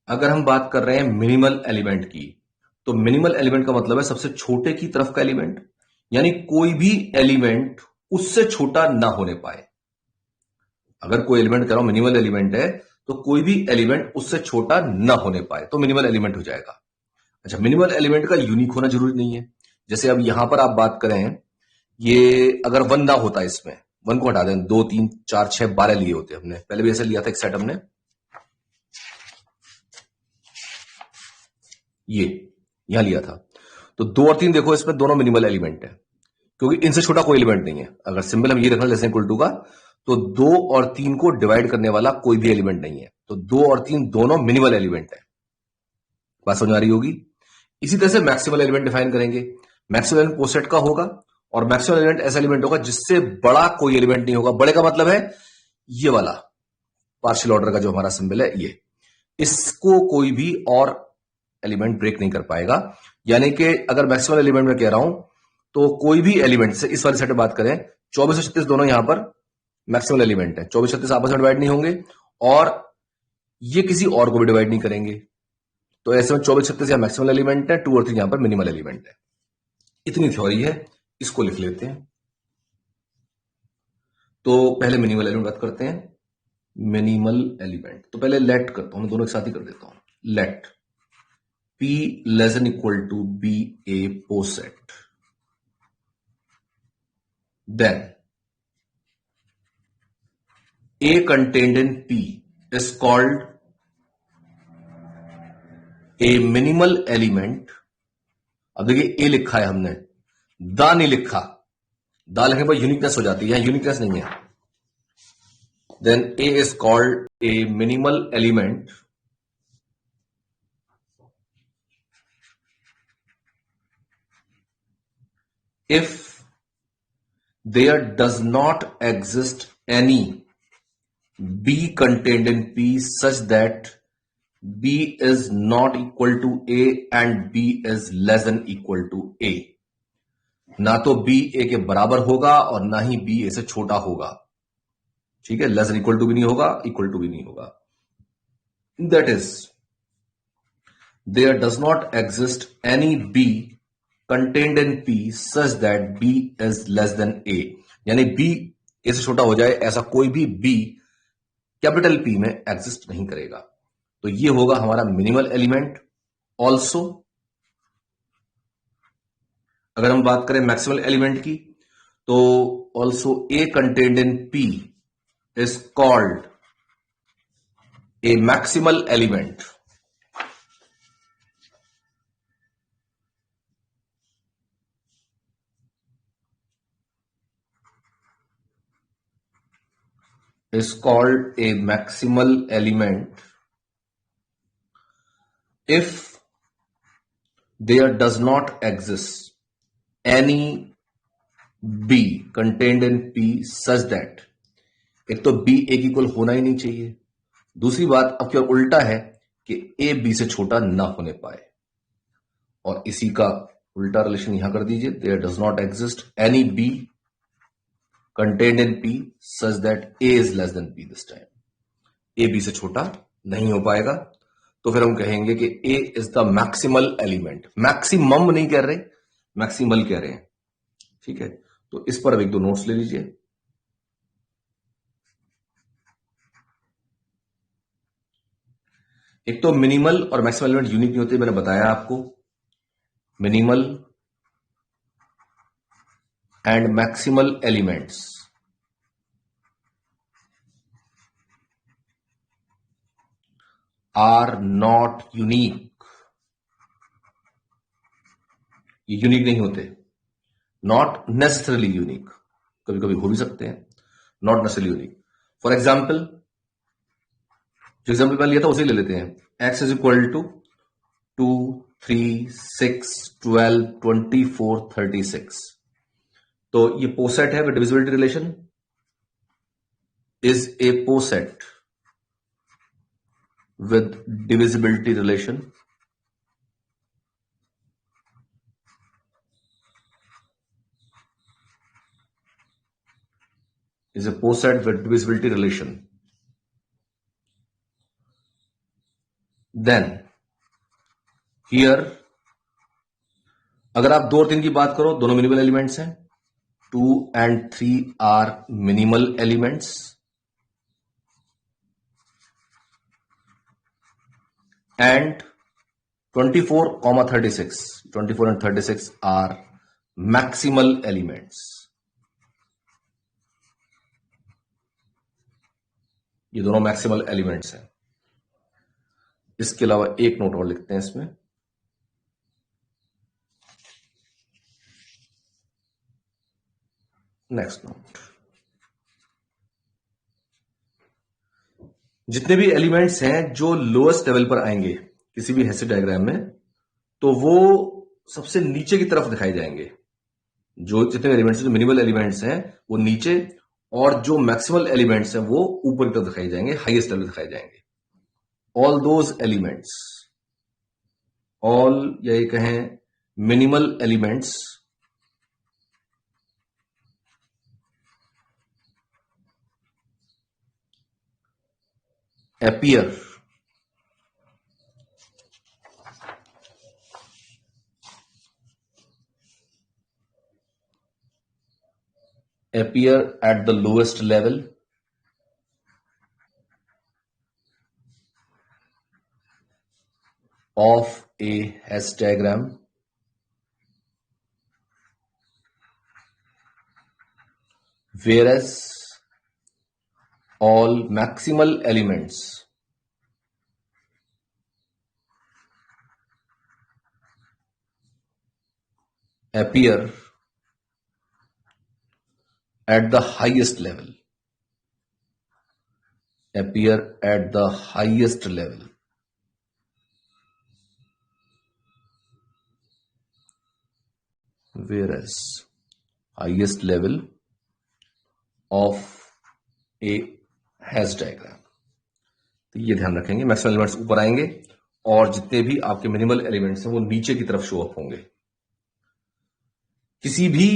अगर हम बात कर रहे हैं मिनिमल एलिमेंट की, तो मिनिमल एलिमेंट का मतलब है सबसे छोटे की तरफ का एलिमेंट, यानी कोई भी एलिमेंट उससे छोटा ना होने पाए। अगर कोई एलिमेंट कह रहा हूं मिनिमल एलिमेंट है, तो कोई भी एलिमेंट उससे छोटा ना होने पाए तो मिनिमल एलिमेंट हो जाएगा। अच्छा, मिनिमल एलिमेंट का यूनिक होना जरूरी नहीं है। जैसे अब यहां पर आप बात करें, ये अगर 1 ना होता, इसमें 1 को हटा दें, 2 3 4 6 12 लिए होते हमने, पहले भी ऐसे लिया था एक सेट हमने, ये यहां लिया था। तो 2 और 3 देखो, इसमें दोनों मिनिमल एलिमेंट है, क्योंकि इनसे छोटा कोई एलिमेंट नहीं है। अगर सिंबल हम ये रखना लेस इक्वल टू का, तो 2 और 3 को डिवाइड करने वाला कोई भी एलिमेंट नहीं है, तो 2 और 3 दोनों मिनिमल एलिमेंट है। बात समझ आ रही होगी। इसी तरह से मैक्सिमल एलिमेंट डिफाइन करेंगे। मैक्सिमल एलिमेंट पोसेट का होगा, और मैक्सिमल एलिमेंट ऐसा एलिमेंट होगा जिससे बड़ा कोई एलिमेंट नहीं होगा। बड़े का मतलब है ये वाला पार्शियल ऑर्डर का जो हमारा सिंबल है, ये, इसको कोई भी और एलिमेंट ब्रेक नहीं कर पाएगा। यानी कि अगर मैक्सिमल एलिमेंट में कह रहा हूं, तो कोई भी एलिमेंट से इस वाले सेट में बात करें, 24 और 36 दोनों यहां पर मैक्सिमल एलिमेंट है, 24 36 आपस में डिवाइड नहीं होंगे और ये किसी और को भी डिवाइड नहीं करेंगे। तो ऐसे में 24 36 यहां मैक्सिमल एलिमेंट है, 2 और 3 यहां पर मिनिमल एलिमेंट है। इतनी थ्योरी है, इसको लिख लेते हैं। तो पहले मिनिमल एलिमेंट बात करते हैं। मिनिमल एलिमेंट तो पहले लेट करता हूं, मैं दोनों एक साथ ही कर देता हूं। Let P less than equal to be a poset, then A contained in P is called a minimal element. अब देखिए A लिखा है हमने, द नहीं लिखा, द लिखने पर यूनिकनेस हो जाती है, यहां यूनिकनेस नहीं है. Then A is called a minimal element if there does not exist any B contained in P such that B is not equal to A and B is less than equal to A. ना तो B A के बराबर होगा और ना ही B A से छोटा होगा. ठीक है, लेस देन इक्वल टू भी नहीं होगा, इक्वल टू भी नहीं होगा. That is there does not exist any B contained in P such that B is less than A. यानी B A से छोटा हो जाए ऐसा कोई भी B कैपिटल P में एग्जिस्ट नहीं करेगा. तो ये होगा हमारा मिनिमल एलिमेंट. ऑल्सो अगर हम बात करें मैक्सिमल एलिमेंट की, तो also A contained in P is called a maximal element. Is called a maximal element if there does not exist any B contained in P such that, एक तो B A की equal होना ही नहीं चाहिए. दूसरी बात अब क्या उल्टा है कि A B से छोटा ना होने पाए, और इसी का उल्टा रिलेशन यहां कर दीजिए. There does not exist any B contained in P such that A is less than P this time. A B से छोटा नहीं हो पाएगा. तो फिर हम कहेंगे कि A is the maximal element. Maximum नहीं कह रहे, मैक्सिमल कह रहे हैं. ठीक है, तो इस पर अब एक दो नोट्स ले लीजिए. एक तो मिनिमल और मैक्सिमल एलिमेंट यूनिक नहीं होते, मैंने बताया आपको. Minimal and maximal elements are not unique. ये यूनिक नहीं होते. नॉट नेसेसरली यूनिक, कभी कभी हो भी सकते हैं. Not necessarily unique. For example, जो एग्जाम्पल मैंने लिया था उसे ले लेते हैं. X is equal to 2, 3, 6, 12, 24, 36. तो ये पोसेट है with divisibility relation. Is a poset with divisibility relation. Is a poset with divisibility relation. Then here अगर आप 2 और 3 की बात करो, दोनों मिनिमल एलिमेंट्स हैं. 2 and 3 are minimal elements. And 24, 36, 24 and 36 are maximal elements. ये दोनों मैक्सिमल एलिमेंट्स हैं. इसके अलावा एक नोट और लिखते हैं इसमें. नेक्स्ट नोट, जितने भी एलिमेंट्स हैं जो लोएस्ट लेवल पर आएंगे किसी भी हेसिड डायग्राम में, तो वो सबसे नीचे की तरफ दिखाए जाएंगे. जो जितने एलिमेंट्स, जो मिनिमल एलिमेंट्स हैं वो नीचे, और जो मैक्सिमल एलिमेंट्स हैं वो ऊपर की तरफ दिखाई जाएंगे, हाईएस्ट लेवल दिखाए जाएंगे. ऑल दोज एलिमेंट्स, ऑल या ये कहें minimal elements appear at the lowest level of a Hess diagram whereas all maximal elements appear at the highest level. Whereas highest level of a Hess diagram. तो ये ध्यान रखेंगे, maximum elements ऊपर आएंगे और जितने भी आपके मिनिमल एलिमेंट्स हैं वो नीचे की तरफ शो अप होंगे. किसी भी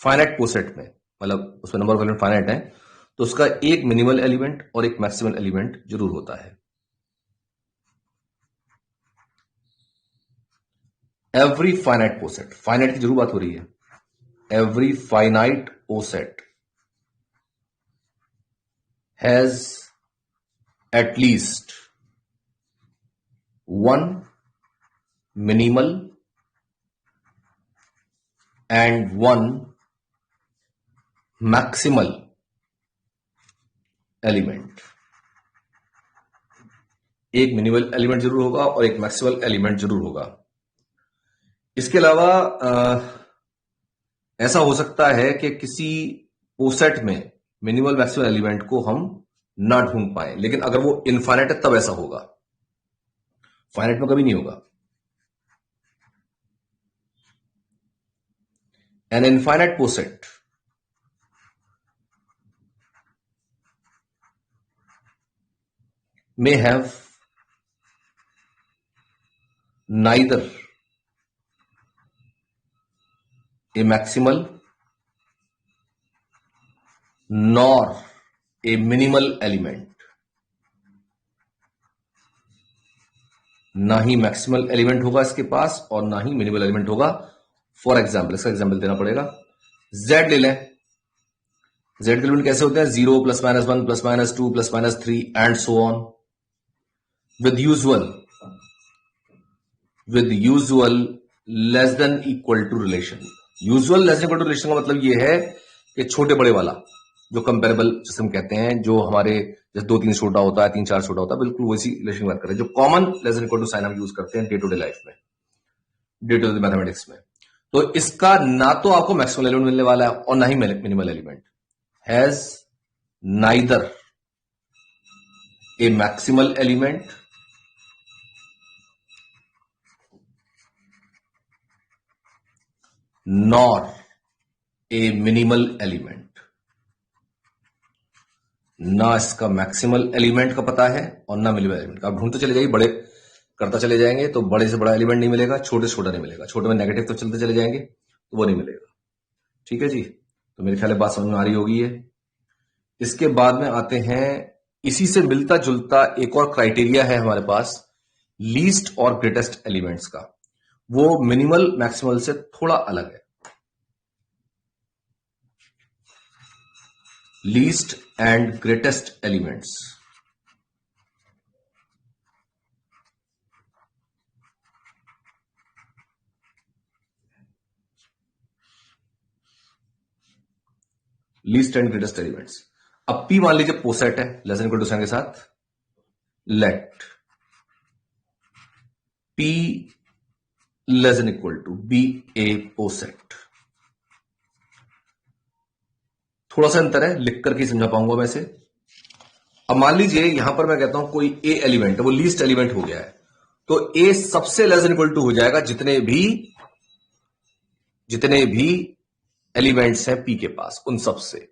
फाइनाइट कोसेट में, मतलब उसमें नंबर ऑफ एलिमेंट फाइनाइट है, तो उसका एक मिनिमल एलिमेंट और एक मैक्सिमल एलिमेंट जरूर होता है. एवरी फाइनाइट कोसेट, फाइनाइट की जरूर बात हो रही है, every finite coset has at least one minimal and one maximal element. एक मिनिमल एलिमेंट जरूर होगा और एक मैक्सिमल एलिमेंट जरूर होगा. इसके अलावा ऐसा हो सकता है कि किसी पोसेट में मिनिमल मैक्सिमल एलिमेंट को हम ना ढूंढ पाए, लेकिन अगर वो इनफाइनाइट है तब ऐसा होगा, फाइनाइट में कभी नहीं होगा. An infinite poset may have neither a maximal nor a minimal element. ना ही मैक्सिमल एलिमेंट होगा इसके पास और ना ही मिनिमल एलिमेंट होगा. फॉर एग्जाम्पल, इसका एग्जाम्पल देना पड़ेगा. जेड ले लें. जेड के एलिमेंट कैसे होते हैं? 0 +-1 +-2 +-3 and so on. with usual less than equal to relation. Usual less than equal to relation का मतलब ये है कि छोटे बड़े वाला जो कंपेरेबल जिसे हम कहते हैं, जो हमारे जैसे 2-3 छोटा होता है, 3-4 छोटा होता है, बिल्कुल वैसी रिलेशन बात करें जो common less than equal to sign हम यूज करते हैं डे टू डे लाइफ में, डे टू डे मैथमेटिक्स में. तो इसका ना तो आपको मैक्सिमल एलिमेंट मिलने वाला है और ना ही minimal element. Has neither a maximal element nor a minimal element. ना इसका मैक्सिमल एलिमेंट का पता है और ना मिनिमल एलिमेंट का. आप ढूंढते चले जाइए, बड़े करता चले जाएंगे तो बड़े से बड़ा एलिमेंट नहीं मिलेगा, छोटे से छोटा नहीं मिलेगा. छोटे में नेगेटिव तो चलते चले जाएंगे तो वो नहीं मिलेगा. ठीक है जी, तो मेरे ख्याल बात समझ में आ रही होगी ये. इसके बाद में आते हैं, इसी से मिलता जुलता एक और क्राइटेरिया है हमारे पास लीस्ट और ग्रेटेस्ट एलिमेंट्स का. वो मिनिमल मैक्सिमल से थोड़ा अलग है. Least and greatest elements. Least and greatest elements. अब P मान लीजिए पोसेट है less than equal to sign के साथ. Let P less than equal to be a poset. थोड़ा सा अंतर है, लिख करके समझा पाऊंगा वैसे. अब मान लीजिए यहां पर मैं कहता हूं कोई ए एलिमेंट है, वो लीस्ट एलिमेंट हो गया है, तो ए सबसे लेस देन इक्वल टू हो जाएगा जितने भी एलिमेंट्स हैं पी के पास, उन सब से.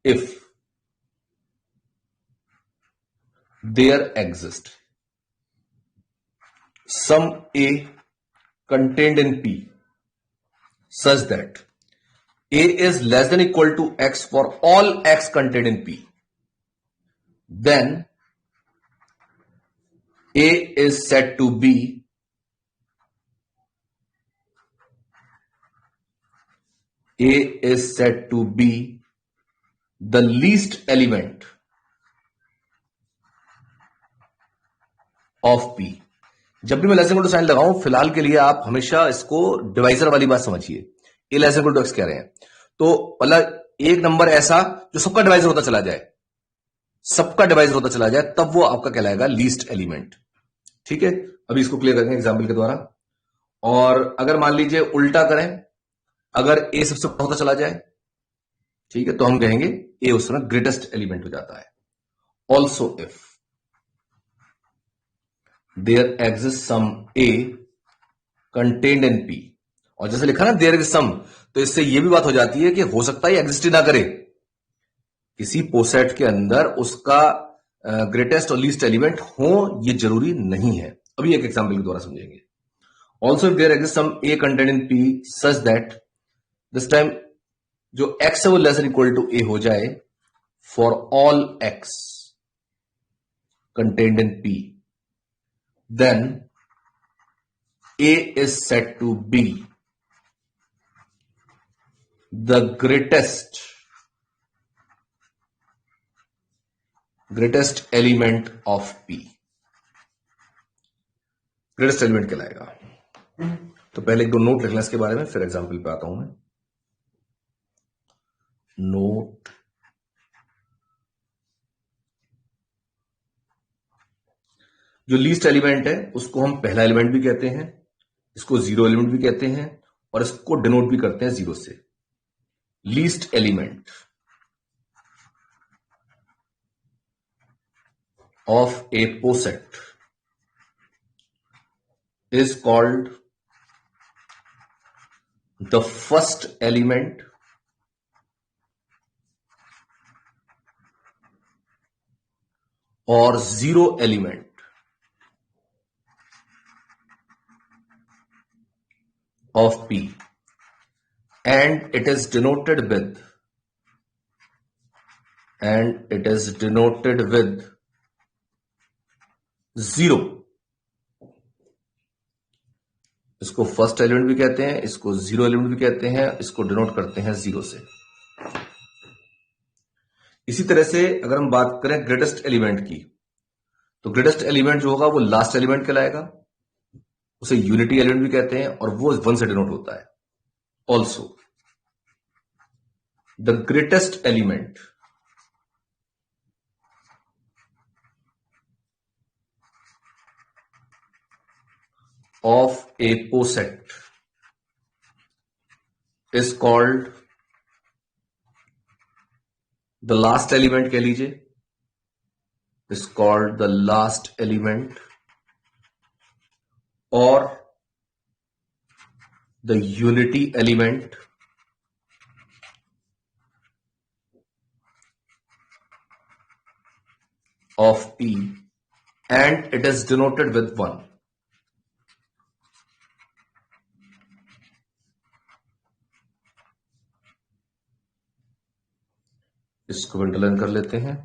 If there exist some A contained in P such that A is less than equal to X for all X contained in P, then A is said to be the least element of P. जब भी मैं less equal to sign लगाऊं, फिलहाल के लिए आप हमेशा इसको डिवाइजर वाली बात समझिए। ए लेस इक्वल टू एक्स कह रहे हैं, तो मतलब एक नंबर ऐसा जो सबका डिवाइजर होता चला जाए, सबका डिवाइजर होता चला जाए, तब वो आपका कहलाएगा लीस्ट एलिमेंट। ठीक है, अभी इसको क्लियर करेंगे एग्जाम्पल के द्वारा। और अगर मान लीजिए उल्टा करें, अगर ए सबसे बड़ा होता चला जाए, ठीक है, तो हम कहेंगे ए उस समय ग्रेटेस्ट एलिमेंट हो जाता है। Also if there exist some A contained in P, और जैसे लिखा ना देयर इज सम, तो इससे यह भी बात हो जाती है कि हो सकता है एग्जिस्ट ही ना करे, किसी पोसेट के अंदर उसका ग्रेटेस्ट और लीस्ट एलिमेंट हो, ये जरूरी नहीं है। अभी एक एग्जांपल के द्वारा समझेंगे। Also if there exist some A contained in P such that, this time जो x है वो लेस इक्वल टू ए हो जाए for all x contained in p, then a is said to be the greatest element of p। Greatest element कहलाएगा। तो पहले एक दो नोट लिखना इसके बारे में, फिर एग्जांपल पे आता हूं मैं। नोट, जो लीस्ट एलिमेंट है उसको हम पहला एलिमेंट भी कहते हैं, इसको जीरो एलिमेंट भी कहते हैं, और इसको डिनोट भी करते हैं जीरो से। Least element of a poset is called the first element or zero element of P, and it is denoted with zero। इसको फर्स्ट एलिमेंट भी कहते हैं, इसको जीरो एलिमेंट भी कहते हैं, इसको डिनोट करते हैं जीरो से। इसी तरह से अगर हम बात करें ग्रेटेस्ट एलिमेंट की, तो ग्रेटेस्ट एलिमेंट जो होगा वो लास्ट एलिमेंट कहलाएगा, उसे यूनिटी एलिमेंट भी कहते हैं, और वो वन से डिनोट होता है। Also the greatest element of a poset is called the last element, कह लीजिए, is called the last element or the unity element of P, and it is denoted with 1। इसको अंडरलाइन कर लेते हैं।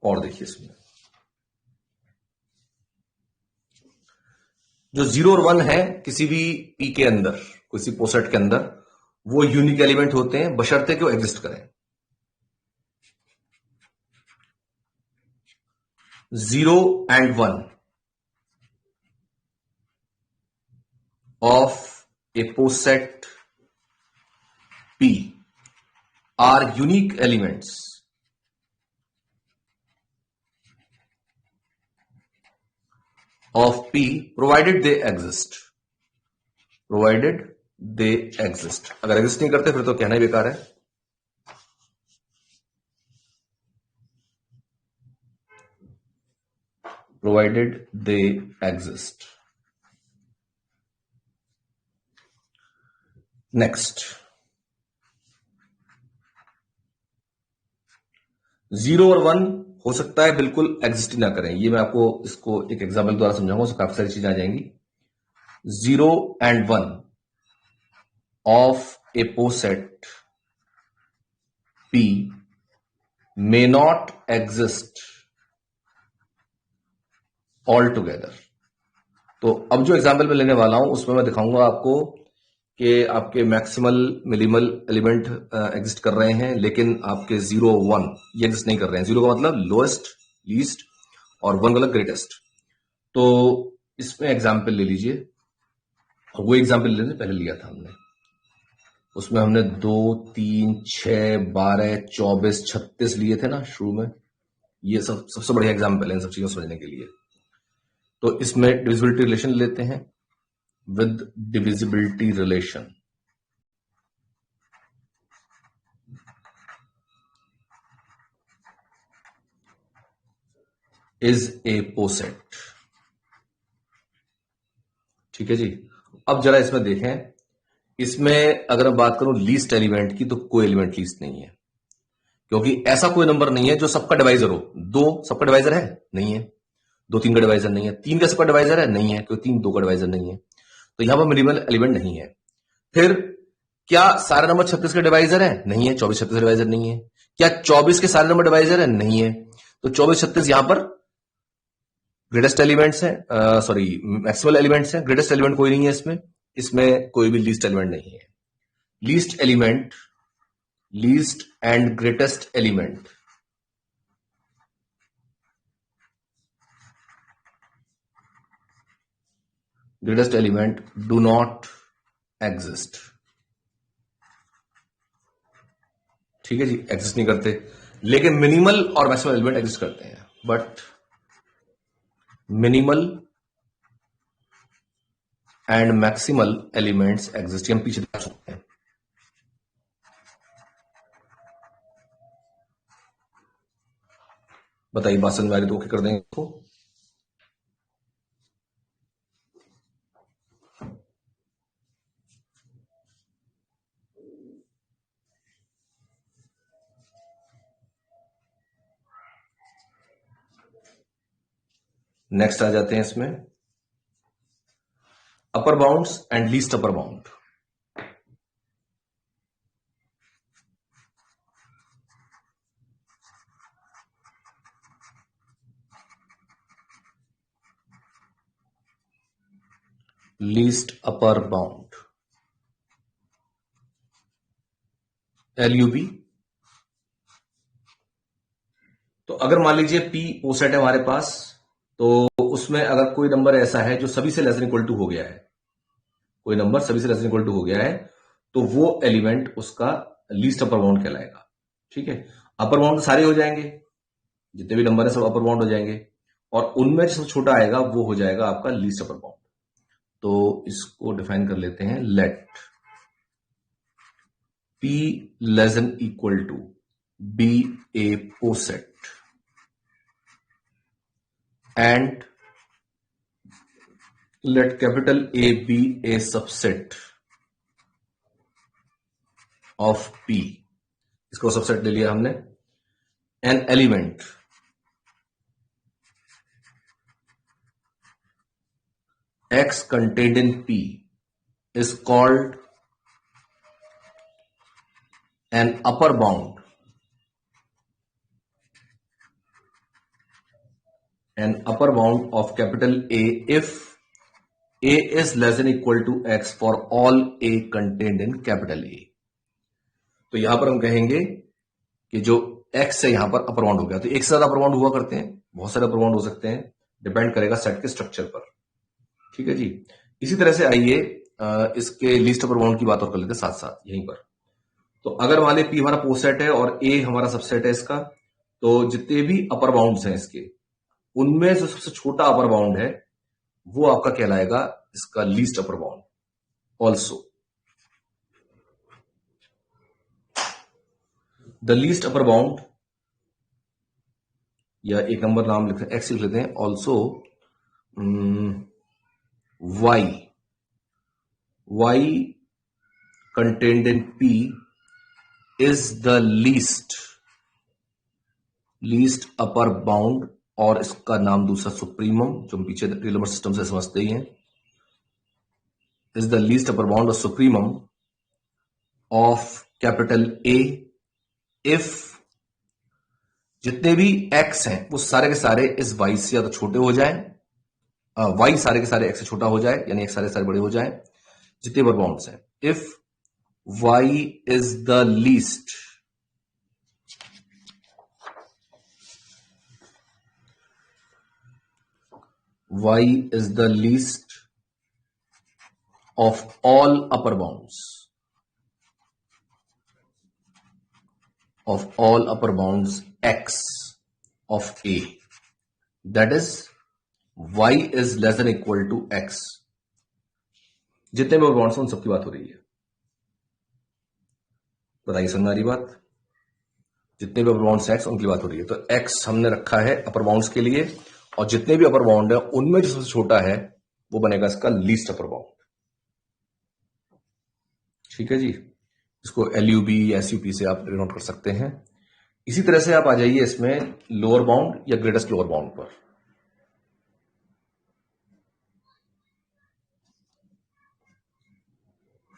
और देखिए इसमें जो जीरो और वन है किसी भी पी के अंदर, किसी पोसेट के अंदर, वो यूनिक एलिमेंट होते हैं बशर्ते कि वो एग्जिस्ट करें। Zero and one of a poset P are unique elements of P provided they exist। provided they exist, अगर एग्जिस्ट नहीं करते फिर तो कहना ही बेकार है। provided they exist। Next, zero और वन हो सकता है बिल्कुल एग्जिस्ट ना करें, ये मैं आपको इसको एक एग्जाम्पल द्वारा समझाऊंगा, उसमें काफी सारी चीजें आ जाएंगी। Zero and one of a poset P may not exist all together. तो अब जो एग्जाम्पल मैं लेने वाला हूं उसमें मैं दिखाऊंगा आपको कि आपके मैक्सिमल मिनिमल एलिमेंट एग्जिस्ट कर रहे हैं, लेकिन आपके 0 1 ये एग्जिस्ट नहीं कर रहे हैं। 0 का मतलब लोएस्ट, लीस्ट, और 1 का मतलब ग्रेटेस्ट। तो इसमें एग्जाम्पल ले लीजिए, वो एग्जाम्पल लेने पहले लिया था हमने, उसमें हमने 2 3 6 12 24 36 लिए थे ना शुरू में। ये सबसे बढ़िया एग्जाम्पल है इन सब चीजों समझने के लिए। तो इसमें डिविजिबिलिटी रिलेशन लेते हैं। With divisibility relation is a poset. ठीक है जी। अब जरा इसमें देखें, इसमें अगर मैं बात करूं लीस्ट एलिमेंट की, तो कोई एलिमेंट लीस्ट नहीं है, क्योंकि ऐसा कोई नंबर नहीं है जो सबका डिवाइजर हो। 2 सबका डिवाइजर है? नहीं है। 2 3 का डिवाइजर नहीं है। 3 का सबका डिवाइजर है? नहीं है, क्योंकि 3 2 का डिवाइजर नहीं है। तो यहां पर मिनिमल एलिमेंट नहीं है। फिर क्या सारे नंबर 36 के डिवाइजर है? नहीं है। 24 36 का डिवाइजर नहीं है। क्या 24 के सारे नंबर डिवाइजर है? नहीं है। तो 24 36 यहां पर ग्रेटेस्ट एलिमेंट्स है, सॉरी मैक्सिमल एलिमेंट्स है। ग्रेटेस्ट एलिमेंट कोई नहीं है इसमें। इसमें कोई भी लीस्ट एलिमेंट नहीं है। Least element, least and greatest element do not exist। ठीक है जी, एग्जिस्ट नहीं करते। लेकिन मिनिमल और मैक्सिमल एलिमेंट एग्जिस्ट करते हैं। But minimal and maximal elements exist, हम पीछे दिखा सकते हैं। बताइए, बात समझ में आ रही तो ओके कर देंगे इसको। नेक्स्ट आ जाते हैं इसमें upper bounds and least upper bound. Least upper bound, LUB। तो अगर मान लीजिए P ओ सेट है हमारे पास, तो उसमें अगर कोई नंबर ऐसा है जो सभी से लेस देन इक्वल टू हो गया है, कोई नंबर सभी से लेस देन इक्वल टू हो गया है, तो वो एलिमेंट उसका लीस्ट अपर बाउंड कहलाएगा। ठीक है। अपर बाउंड तो सारे हो जाएंगे, जितने भी नंबर है सब अपर बाउंड हो जाएंगे, और उनमें जो छोटा आएगा वो हो जाएगा आपका लीस्ट अपर बाउंड। तो इसको डिफाइन कर लेते हैं, let P less than equal to be a poset and let capital A be a subset of P। इसको सबसेट ले लिया हमने। An element X contained in P is called an upper bound, an upper bound of capital A if A is less than equal to X for all A contained in capital A। तो यहां पर हम कहेंगे कि जो X है यहां पर अपर बाउंड हो गया। तो एक से ज्यादा अपर बाउंड हुआ करते हैं, बहुत सारे अपर बाउंड हो सकते हैं, डिपेंड करेगा सेट के स्ट्रक्चर पर। ठीक है जी। इसी तरह से आइए इसके लीस्ट अपर बाउंड की बात और कर लेते हैं साथ साथ यहीं पर। तो अगर मान लीजिए P हमारा पोसेट है और A हमारा सबसेट है इसका, तो जितने भी अपर बाउंड्स हैं इसके, उनमें जो सबसे छोटा अपर बाउंड है वो आपका कहलाएगा इसका least upper bound. Also the least upper bound, या एक नंबर नाम लिख एक्स लिख लेते हैं, also y contained in P is the least upper bound, और इसका नाम दूसरा सुप्रीमम, जो हम पीछे रियल नंबर सिस्टम से समझते ही हैं, is the least upper bound और supremum of capital A if जितने भी x हैं वो सारे के सारे इस y से या तो छोटे हो जाएं, y सारे के सारे x से छोटा हो जाए, यानी x सारे के सारे बड़े हो जाएं, जितने अपर बाउंड्स हैं। if y is the least of all upper bounds x of a, that is y is less than equal to x। जितने भी बाउंड्स हैं उन सबकी बात हो रही है। बताइए समझ आ रही बात? जितने भी अपर बाउंड्स एक्स उनकी बात हो रही है। तो एक्स हमने रखा है अपर बाउंड्स के लिए, और जितने भी अपर बाउंड है उनमें जो सबसे छोटा है वो बनेगा इसका लीस्ट अपर बाउंड। ठीक है जी, इसको एलयूबी या एसयूपी से आप डिनोट कर सकते हैं। इसी तरह से आप आ जाइए इसमें लोअर बाउंड या ग्रेटेस्ट लोअर बाउंड पर।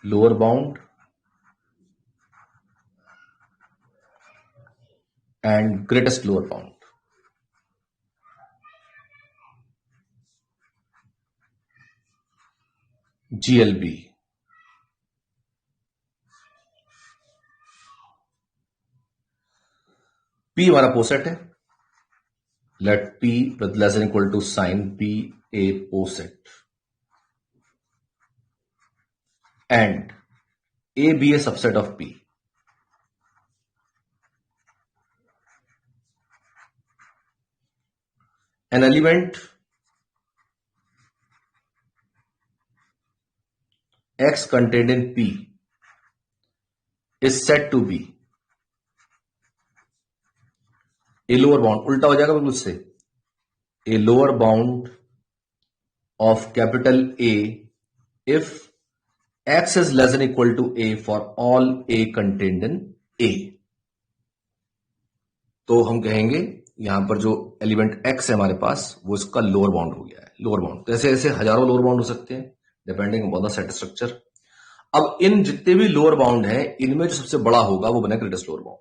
Lower bound and greatest lower bound. GLB। P हमारा पोसेट है। Let P with less than equal to sign P a poset and A be a subset of P। An element x contained in P is said to be a lower bound। उल्टा हो जाएगा बिल्कुल से, a lower bound of capital A if x is less than equal to a for all a contained in A। तो हम कहेंगे यहां पर जो एलिमेंट x है हमारे पास वो इसका लोअर बाउंड हो गया है। लोअर बाउंड तो ऐसे ऐसे हजारों लोअर बाउंड हो सकते हैं depending upon the set structure. अब इन जितने भी लोअर बाउंड हैं इनमें जो सबसे बड़ा होगा वो बनेगा ग्रेटेस्ट लोअर बाउंड।